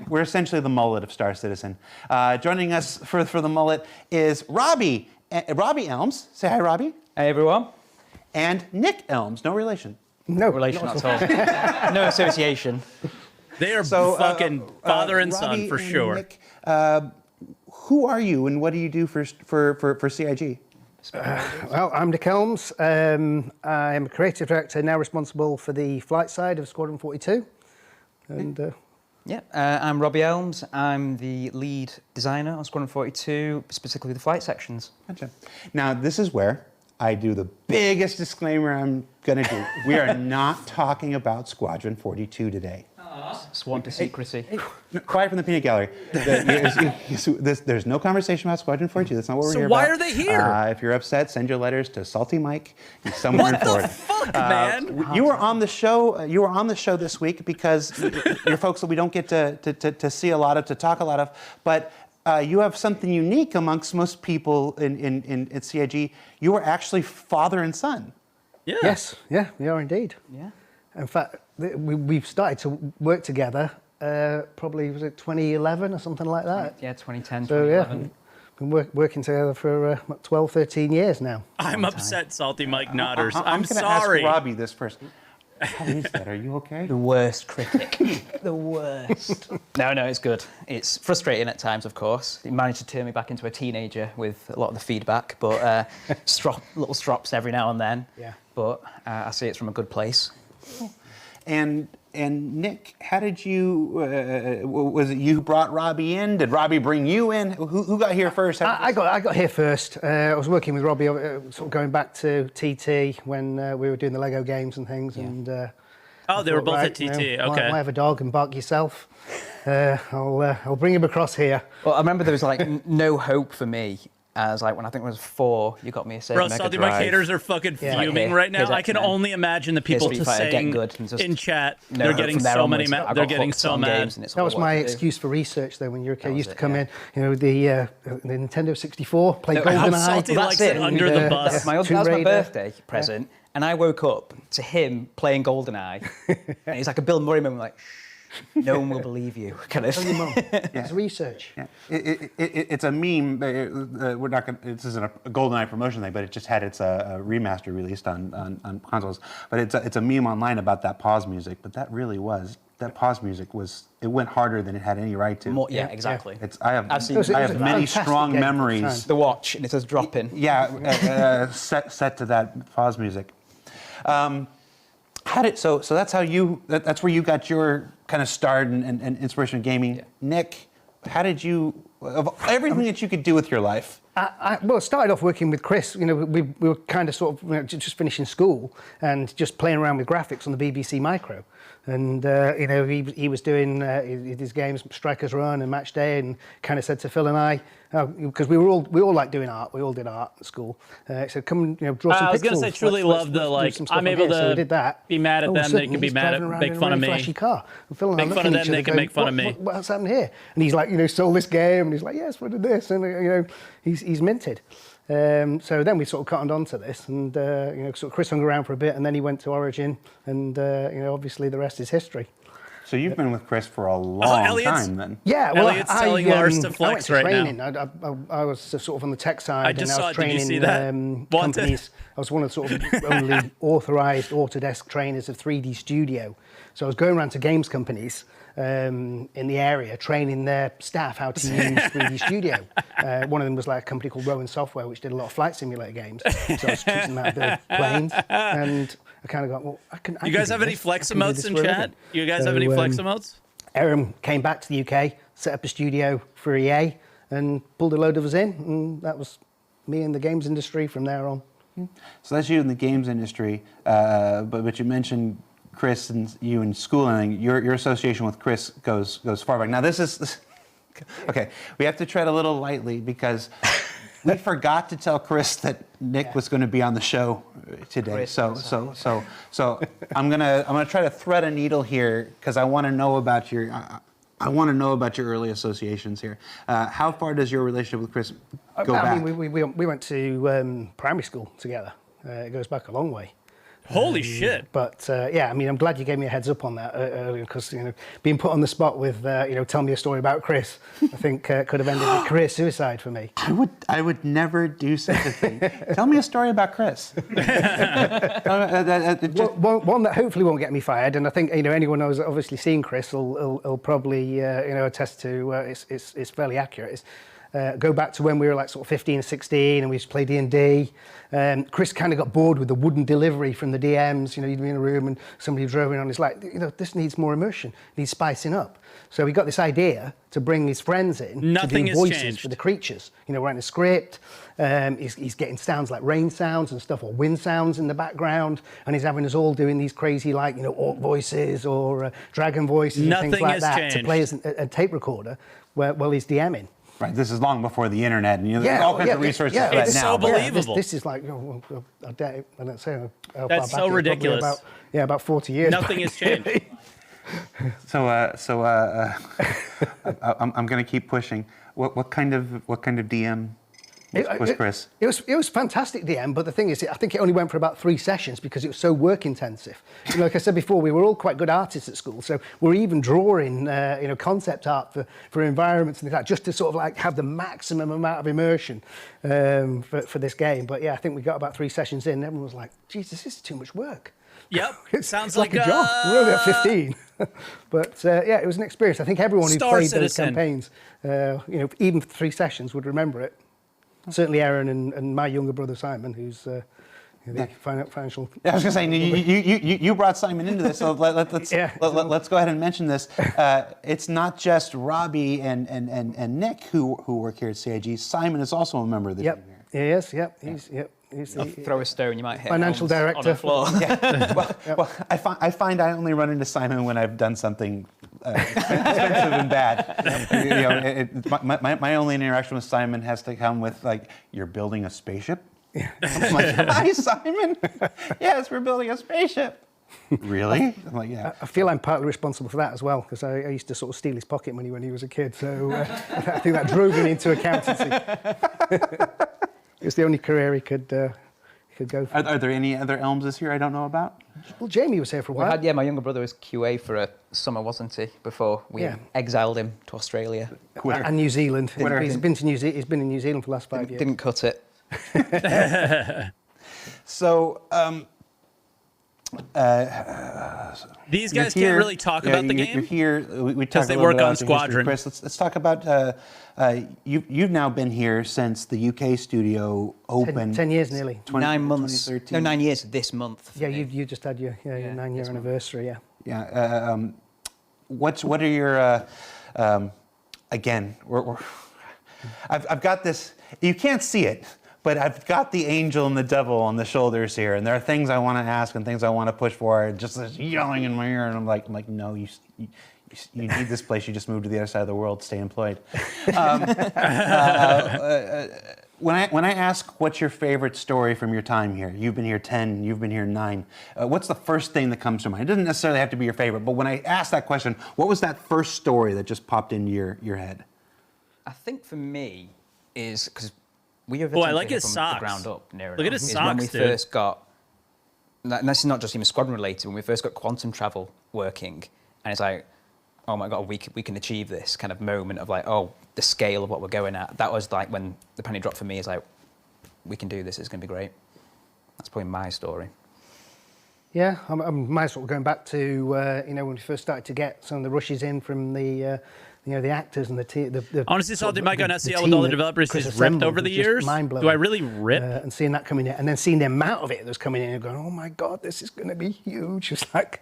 We're essentially the mullet of Star Citizen. Joining us for the mullet is Robbie Elms. Say hi, Robbie. Hey everyone. And Nick Elms, no relation. No relation at all. No association. They are So, fucking father and son Robbie for and sure. Nick, who are you and what do you do for CIG? Well, I'm Nick Elms. I am a creative director now responsible for the flight side of Squadron 42. And Yeah, I'm Robbie Elms. I'm the lead designer on Squadron 42, specifically the flight sections. Gotcha. Now, this is where I do the biggest disclaimer I'm going to do. We are not talking about Squadron 42 today. Sworn to secrecy. Quiet from the peanut gallery. There's no conversation about Squadron 42. That's not what we're So here why about. are they here? If you're upset, send your letters to SaltEMike. He's somewhere in What the Florida. fuck, man? You were on the show. You were on the show this week because you're folks that we don't get to see a lot of, to talk a lot of. But you have something unique amongst most people at CIG. You are actually father and son. Yeah. yes, yeah, we are indeed. Yeah. In fact, we've started to work together probably, was it 2011 or something like that? Yeah, 2010, So yeah, 2011. been working together for 12, 13 years now. I'm upset, Salty Mike Nodders. I'm I'm gonna sorry. ask Robbie this first. How is that? Are you okay? The worst critic. The worst. No, it's good. It's frustrating at times, of course. It managed to turn me back into a teenager with a lot of the feedback, but little strops every now and then. Yeah. But I see it's from a good place. And Nick, how did you? Was it you who brought Robbie in? Did Robbie bring you in? Who got here first? I got here first. I was working with Robbie, sort of going back to TT when we were doing the Lego games and things. Yeah. And Oh, they were both at TT. Okay. Why have a dog and bark yourself? I'll bring him across here. Well, I remember there was like no hope for me. As like when I think I was 4, you got me a Sega Bro, Mega Salty Drive. Mike haters are fucking Yeah. fuming Here, right now. here's I can X-Men. only imagine the people Street Fighter, saying get good, and just in chat no they're hope getting from there so many. onwards. I They're got getting hooked so on mad. games and it's That all was I my wanted to do. excuse for research though when you were a kid. I That used was to it, come yeah. in, the Nintendo 64, play No, How GoldenEye. Salty Well, likes that's it it. under the And, bus. That was Tomb my Raider. birthday present, and I woke up to him playing GoldenEye, and he's like a Bill Murray moment, like, shh. No one will believe you. Kind of. Tell your mum. It's research. Yeah. It's a meme. We're not going. This isn't a GoldenEye promotion thing, but it just had its remaster released on consoles. But it's a meme online about that pause music. But that really was that pause music was. It went harder than it had any right to. More, yeah, exactly. I have many strong memories. The watch and it says drop in. Yeah, set to that pause music. So that's how that's where you got your kind of start and inspiration in gaming. Yeah. Nick, how did you, of everything that you could do with your life? Well, I started off working with Chris. You know, we were kind of sort of just finishing school and just playing around with graphics on the BBC Micro. And you know, he was doing his games, Strikers Run and Match Day, and kind of said to Phil and I, because we all like doing art. We all did art at school. So come, draw some pixels. I was going to say, truly love the I'm able to so we did that. Be mad at them. They can be mad at, make fun of me. Flashy car. And Phil and make fun of them. They can make fun of me. What's happened here? And he's like, stole this game, and he's like, yes, what did this? And he's minted. So then we sort of cottoned on to this, and sort of Chris hung around for a bit, and then he went to Origin, and obviously the rest is history. So you've been with Chris for a long time, then. Yeah, well, Elliot's telling Lars to flex I went to right now. I was sort of on the tech side, I just and I saw was it. Did you see that? training companies. I was one of the sort of only authorised Autodesk trainers of 3D Studio. So I was going around to games companies in the area, training their staff how to use 3D Studio. One of them was like a company called Rowan Software, which did a lot of flight simulator games. So I was teaching them how to build planes, and I kind of got, well, I can. You guys have any flex emotes in chat? You guys have any flex emotes? Aaron came back to the UK, set up a studio for EA, and pulled a load of us in, and that was me in the games industry from there on. So that's you in the games industry, but you mentioned Chris and you in school, and your association with Chris goes far back. Now this is okay. We have to tread a little lightly because we forgot to tell Chris that Nick was going to be on the show today. So I'm gonna try to thread a needle here because I want to know about your early associations here. How far does your relationship with Chris go back? I mean, we went to primary school together. It goes back a long way. Holy shit! But yeah, I mean, I'm glad you gave me a heads up on that earlier because being put on the spot with tell me a story about Chris, I think could have ended with career suicide for me. I would never do such a thing. Tell me a story about Chris. One that hopefully won't get me fired, and I think anyone who's obviously seen Chris will probably attest to it's fairly accurate. Go back to when we were like sort of 15 or 16 and we used to play D&D. Chris kind of got bored with the wooden delivery from the DMs. You'd be in a room and somebody drove in on. It's like, this needs more immersion, needs spicing up. So he got this idea to bring his friends in to do voices for the creatures. Writing a script. He's getting sounds like rain sounds and stuff, or wind sounds in the background, and he's having us all doing these crazy orc voices or dragon voices and things like that to play as a tape recorder while he's DMing. Right, this is long before the internet, and there's all kinds of resources for that now. It's so believable. This is like, I don't say that's so ridiculous. About 40 years. Nothing has changed. So I'm going to keep pushing. What kind of DM was Chris? It was fantastic DM, but the thing is, I think it only went for about 3 sessions because it was so work intensive. Like I said before, we were all quite good artists at school, so we're even drawing, concept art for environments and things like that, just to sort of like have the maximum amount of immersion for this game. But yeah, I think we got about 3 sessions in, and everyone was like, "Jesus, this is too much work." Yep, it sounds like a job. We're only at 15. But yeah, it was an experience. I think everyone who played those campaigns, even for 3 sessions, would remember it. Certainly Aaron and my younger brother Simon, who's the financial... Yeah, I was going to say, you brought Simon into this, so let's go ahead and mention this. It's not just Robbie and Nick who work here at CIG. Simon is also a member of the team here. He is, He's throw a stone, you might hit financial director on the floor. Yeah. Well, I find I only run into Simon when I've done something expensive and bad. My only interaction with Simon has to come with like, "You're building a spaceship?" Yeah. I'm like, "Hi, Simon. Yes, we're building a spaceship." Really? I'm like, yeah. I feel I'm partly responsible for that as well because I used to sort of steal his pocket money when he was a kid. So I think that drove him into accountancy. It was the only career he could could go for. Are there any other Elms this year I don't know about? Well, Jamie was here for a while. My younger brother was QA for a summer, wasn't he? Before we exiled him to Australia. And New Zealand. He's been in New Zealand for the last 5 years. Didn't cut it. So, these guys can't really talk about the game. You're here. We talked they a little work bit on about the history. Squadron. Chris, let's talk about. You've now been here since the UK studio opened. 10 years nearly. 9 months. 2013. No, 9 years this month. Yeah, you just had your 9-year anniversary. Yeah. Yeah. What are your again? I've got this. You can't see it, but I've got the angel and the devil on the shoulders here, and there are things I want to ask and things I want to push for. Just this yelling in my ear, and I'm like, no, you need this place. You just moved to the other side of the world. Stay employed. When I ask what's your favorite story from your time here, you've been here 10, you've been here 9. What's the first thing that comes to mind? It doesn't necessarily have to be your favorite, but when I ask that question, what was that first story that just popped into your head? I think for me is because we have I like his from socks. the ground up. Near Look at his enough, is socks, when we dude. first got. And this is not just even squadron related. When we first got quantum travel working, and it's like, oh my god, we can achieve this kind of moment of like, oh, the scale of what we're going at. That was like when the penny dropped for me. Is like, we can do this. It's going to be great. That's probably my story. Yeah, I'm might as well going back to when we first started to get some of the rushes in from the the actors and the team. Honestly, SaltEMike on SCL with all the developers he's ripped over the years. Do I really rip? And seeing that coming in, and then seeing the amount of it that was coming in, and going, oh my god, this is going to be huge. It's like.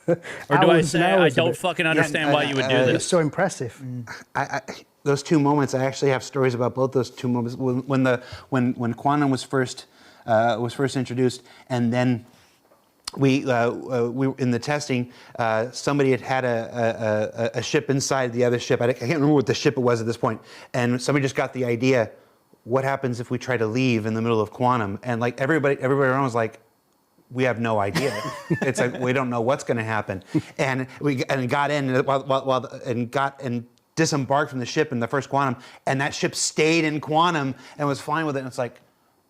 Or do I say I don't fucking understand why you would do this? It's so impressive. Those two moments, I actually have stories about both those two moments. When Quantum was first introduced, and then we in the testing, somebody had a ship inside the other ship. I can't remember what the ship it was at this point, and somebody just got the idea. What happens if we try to leave in the middle of Quantum? And like everybody around was like, we have no idea. It's like we don't know what's going to happen, and we got in and disembarked from the ship in the first Quantum, and that ship stayed in Quantum and was flying with it. And it's like,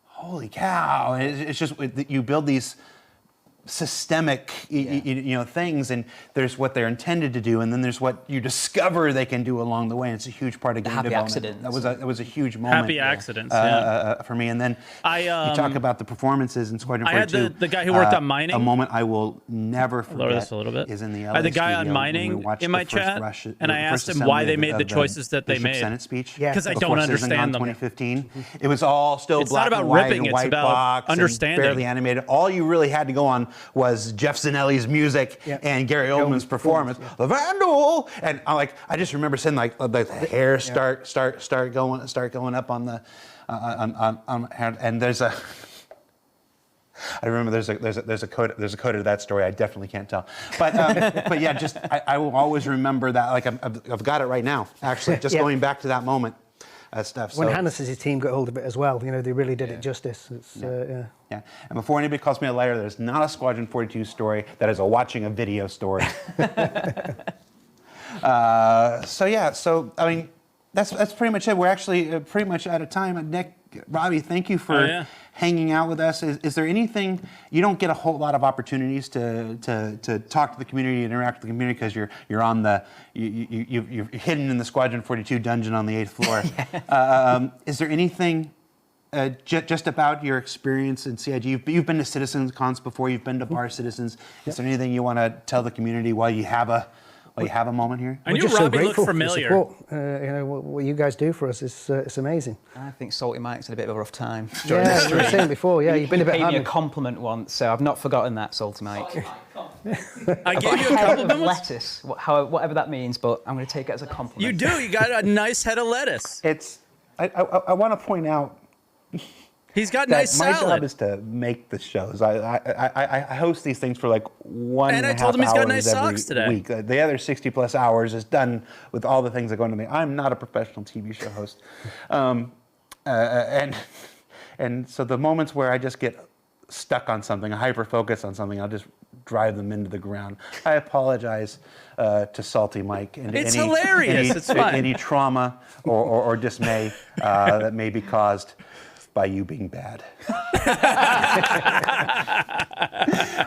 holy cow! It's just you build these systemic things, and there's what they're intended to do, and then there's what you discover they can do along the way, and it's a huge part of game happy development. Accidents. That was a huge moment. Happy accidents, for me. And then you talk about the performances in Squadron 42. I had the guy who worked on mining. A moment I will never forget. Lower this a little bit. Is in the LA I had the guy on studio mining when we watched in my the first chat, rush, and I asked him why they made the choices that they made. Senate speech. Because I before don't understand them. 2015. It was all still It's black not about and white ripping, and it's white about box understanding. and barely animated. All you really had to go on was Jeff Zanelli's music and Gary Oldman's performance. The Vandal, and I just remember seeing like the hair start going up on the and there's a. I remember there's a code to that story. I definitely can't tell, but yeah, just I will always remember that. Like I've got it right now. Actually, just going back to that moment. Stuff. When so, Hannes' team got hold of it as well, they really did it justice. It's, yeah. And before anybody calls me a liar, there's not a Squadron 42 story that is a watching a video story. So I mean, that's pretty much it. We're actually pretty much out of time. Nick, Robbie, thank you for hanging out with us. Is there anything, you don't get a whole lot of opportunities to talk to the community, interact with the community, because you're on you're hidden in the Squadron 42 dungeon on the 8th floor. Is there anything just about your experience in CIG? You've been to Citizens Cons before. You've been to Bar Citizens. Is there anything you want to tell the community while you have a moment here? I knew Robbie looked familiar. What you guys do for us is it's amazing. I think SaltEMike's had a bit of a rough time. Yeah, you were saying before. Yeah, you've been a bit. You paid me a compliment once, so I've not forgotten that, SaltEMike. I gave you a compliment. Lettuce, whatever that means, but I'm going to take it as a compliment. You do. You got a nice head of lettuce. I want to point out. He's got nice salad. My job is to make the shows. I host these things for like 1.5 And I told him he's got nice every socks today. week. The other 60+ hours is done with all the things that go into me. I'm not a professional TV show host, and so the moments where I just get stuck on something, hyper focus on something, I'll just drive them into the ground. I apologize to SaltEMike and it's hilarious. It's fine. Any trauma or dismay that may be caused by you being bad.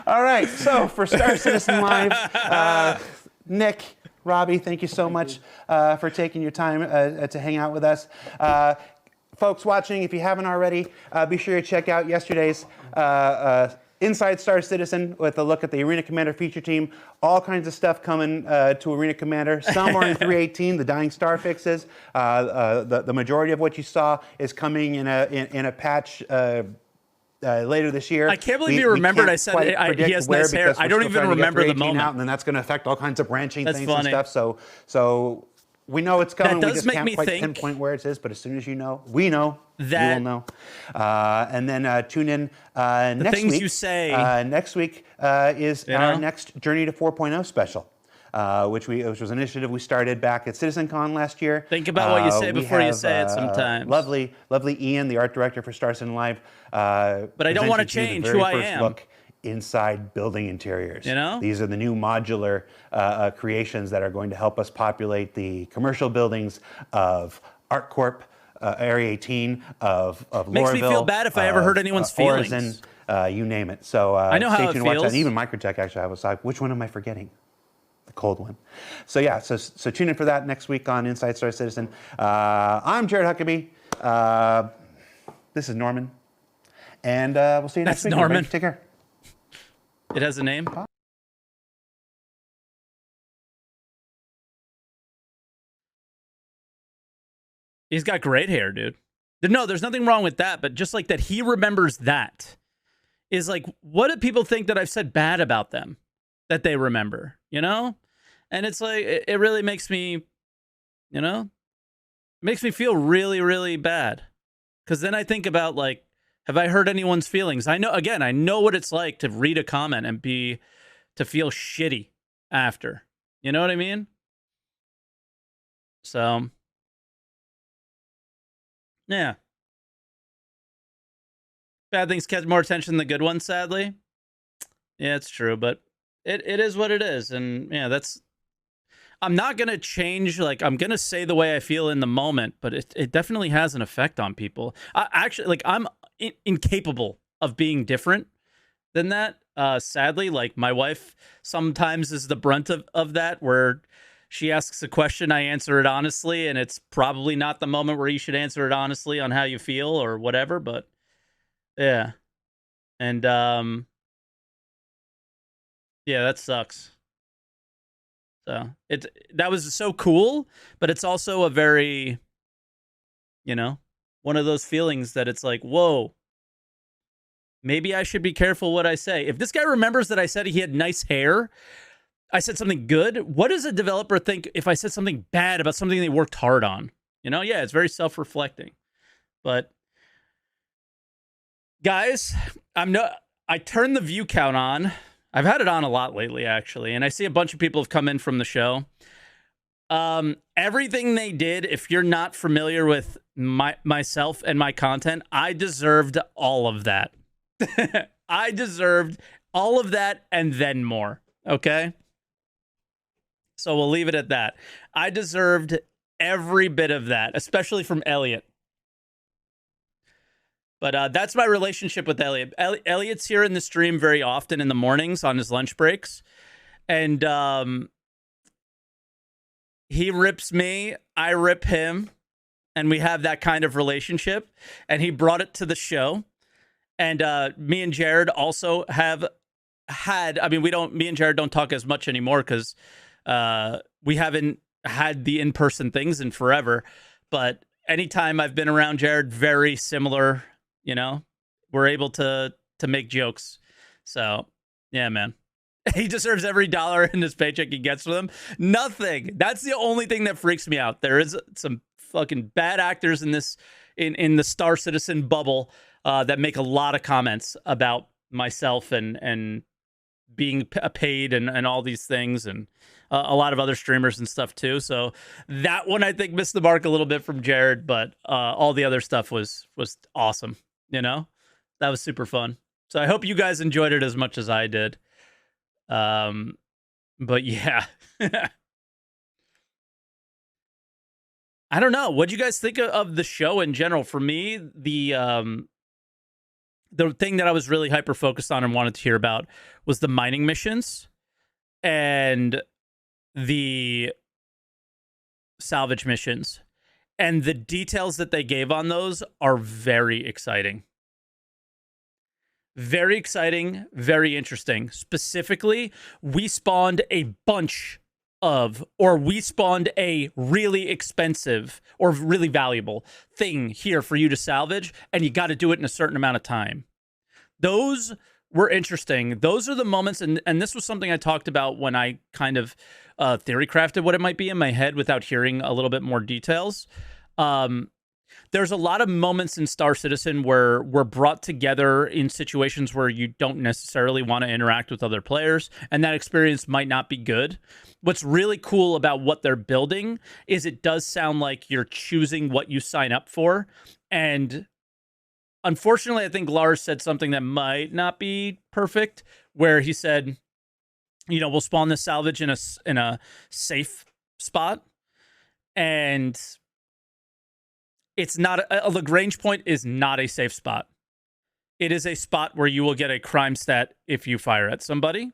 All right, so for Star Citizen Live, Nick, Robbie, thank you so much for taking your time to hang out with us. Folks watching, if you haven't already, be sure to check out yesterday's Inside Star Citizen with a look at the Arena Commander feature team. All kinds of stuff coming to Arena Commander. Some are in 3.18, the Dying Star fixes. The majority of what you saw is coming in a patch later this year. I can't believe you remembered I said he has nice hair. I don't even remember the moment. And then that's going to affect all kinds of branching things and stuff. So we know it's coming. That we does just make can't me quite think pinpoint where it is, but as soon as you know, we know. That you will know. And then tune in next week. Things you say. Next week is our next Journey to 4.0 special. Which was an initiative we started back at CitizenCon last year. Think about what you say before you say it sometimes. Lovely Ian, the art director for Star Citizen Live. But I don't want to change who I am. Look inside building interiors. You know? These are the new modular creations that are going to help us populate the commercial buildings of ArtCorp, Area 18, of Lorville. Makes me feel bad if I ever hurt anyone's feelings. Horizon, you name it. So I know stay how tuned it to watch that. feels. And even Microtech, actually, I was like, which one am I forgetting? The cold one. So yeah, so tune in for that next week on Inside Star Citizen. I'm Jared Huckabee. This is Norman. And we'll see you next week. Norman. Take care. It has a name? He's got great hair, dude. No, there's nothing wrong with that, but just like that he remembers that is like, what do people think that I've said bad about them that they remember, you know? And it's like, it really makes me, you know, it makes me feel really, really bad. Because then I think about like, have I hurt anyone's feelings? I know what it's like to read a comment and to feel shitty after. You know what I mean? So, yeah. Bad things catch more attention than the good ones, sadly. Yeah, it's true, but it is what it is. And yeah, I'm not going to change, like, I'm going to say the way I feel in the moment, but it definitely has an effect on people. I'm incapable of being different than that. Sadly, like, my wife sometimes is the brunt of that, where she asks a question, I answer it honestly, and it's probably not the moment where you should answer it honestly on how you feel or whatever, but yeah. And, yeah, that sucks. So that was so cool, but it's also a very, you know, one of those feelings that it's like, whoa, maybe I should be careful what I say. If this guy remembers that I said he had nice hair, I said something good, what does a developer think if I said something bad about something they worked hard on? You know, yeah, it's very self-reflecting. But guys, I turned the view count on. I've had it on a lot lately, actually, and I see a bunch of people have come in from the show. Everything they did, if you're not familiar with myself and my content, I deserved all of that. I deserved all of that and then more, okay? So we'll leave it at that. I deserved every bit of that, especially from Elliot. But that's my relationship with Elliot. Elliot's here in the stream very often in the mornings on his lunch breaks. And he rips me, I rip him, and we have that kind of relationship. And he brought it to the show. And me and Jared also have had, me and Jared don't talk as much anymore because we haven't had the in-person things in forever. But anytime I've been around Jared, very similar. You know, we're able to make jokes. So, yeah, man. He deserves every dollar in his paycheck he gets from them. Nothing. That's the only thing that freaks me out. There is some fucking bad actors in this, in the Star Citizen bubble that make a lot of comments about myself and being paid and all these things, and a lot of other streamers and stuff too. So that one I think missed the mark a little bit from Jared, but all the other stuff was awesome. You know, that was super fun. So I hope you guys enjoyed it as much as I did. But yeah, I don't know. What do you guys think of the show in general? For me, the the thing that I was really hyper focused on and wanted to hear about was the mining missions and the salvage missions. And the details that they gave on those are very exciting. Very exciting, very interesting. Specifically, we spawned a really expensive or really valuable thing here for you to salvage, and you got to do it in a certain amount of time. Those were interesting. Those are the moments, and this was something I talked about when I kind of theory crafted what it might be in my head without hearing a little bit more details. There's a lot of moments in Star Citizen where we're brought together in situations where you don't necessarily want to interact with other players, and that experience might not be good. What's really cool about what they're building is it does sound like you're choosing what you sign up for. And unfortunately, I think Lars said something that might not be perfect, where he said, you know, we'll spawn this salvage in a safe spot, and it's not a Lagrange point is not a safe spot. It is a spot where you will get a crime stat if you fire at somebody.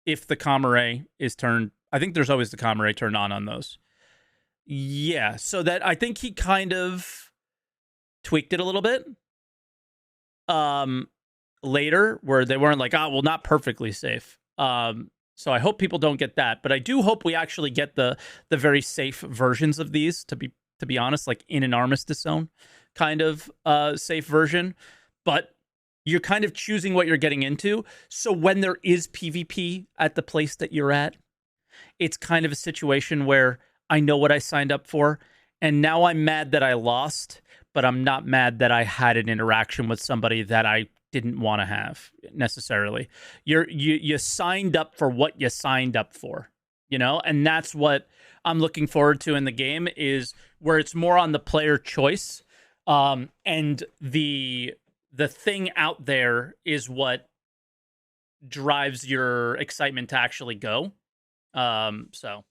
If the comm array is turned, I think there's always the comm array turned on those. Yeah, so that I think he kind of tweaked it a little bit. Later, where they weren't like, well, not perfectly safe. So I hope people don't get that, but I do hope we actually get the very safe versions of these, to be honest, like in an Armistice Zone kind of safe version. But you're kind of choosing what you're getting into. So when there is PvP at the place that you're at, it's kind of a situation where I know what I signed up for, and now I'm mad that I lost, but I'm not mad that I had an interaction with somebody that I didn't want to have necessarily. You signed up for what you signed up for, you know, and that's what I'm looking forward to in the game, is where it's more on the player choice, and the thing out there is what drives your excitement to actually go. So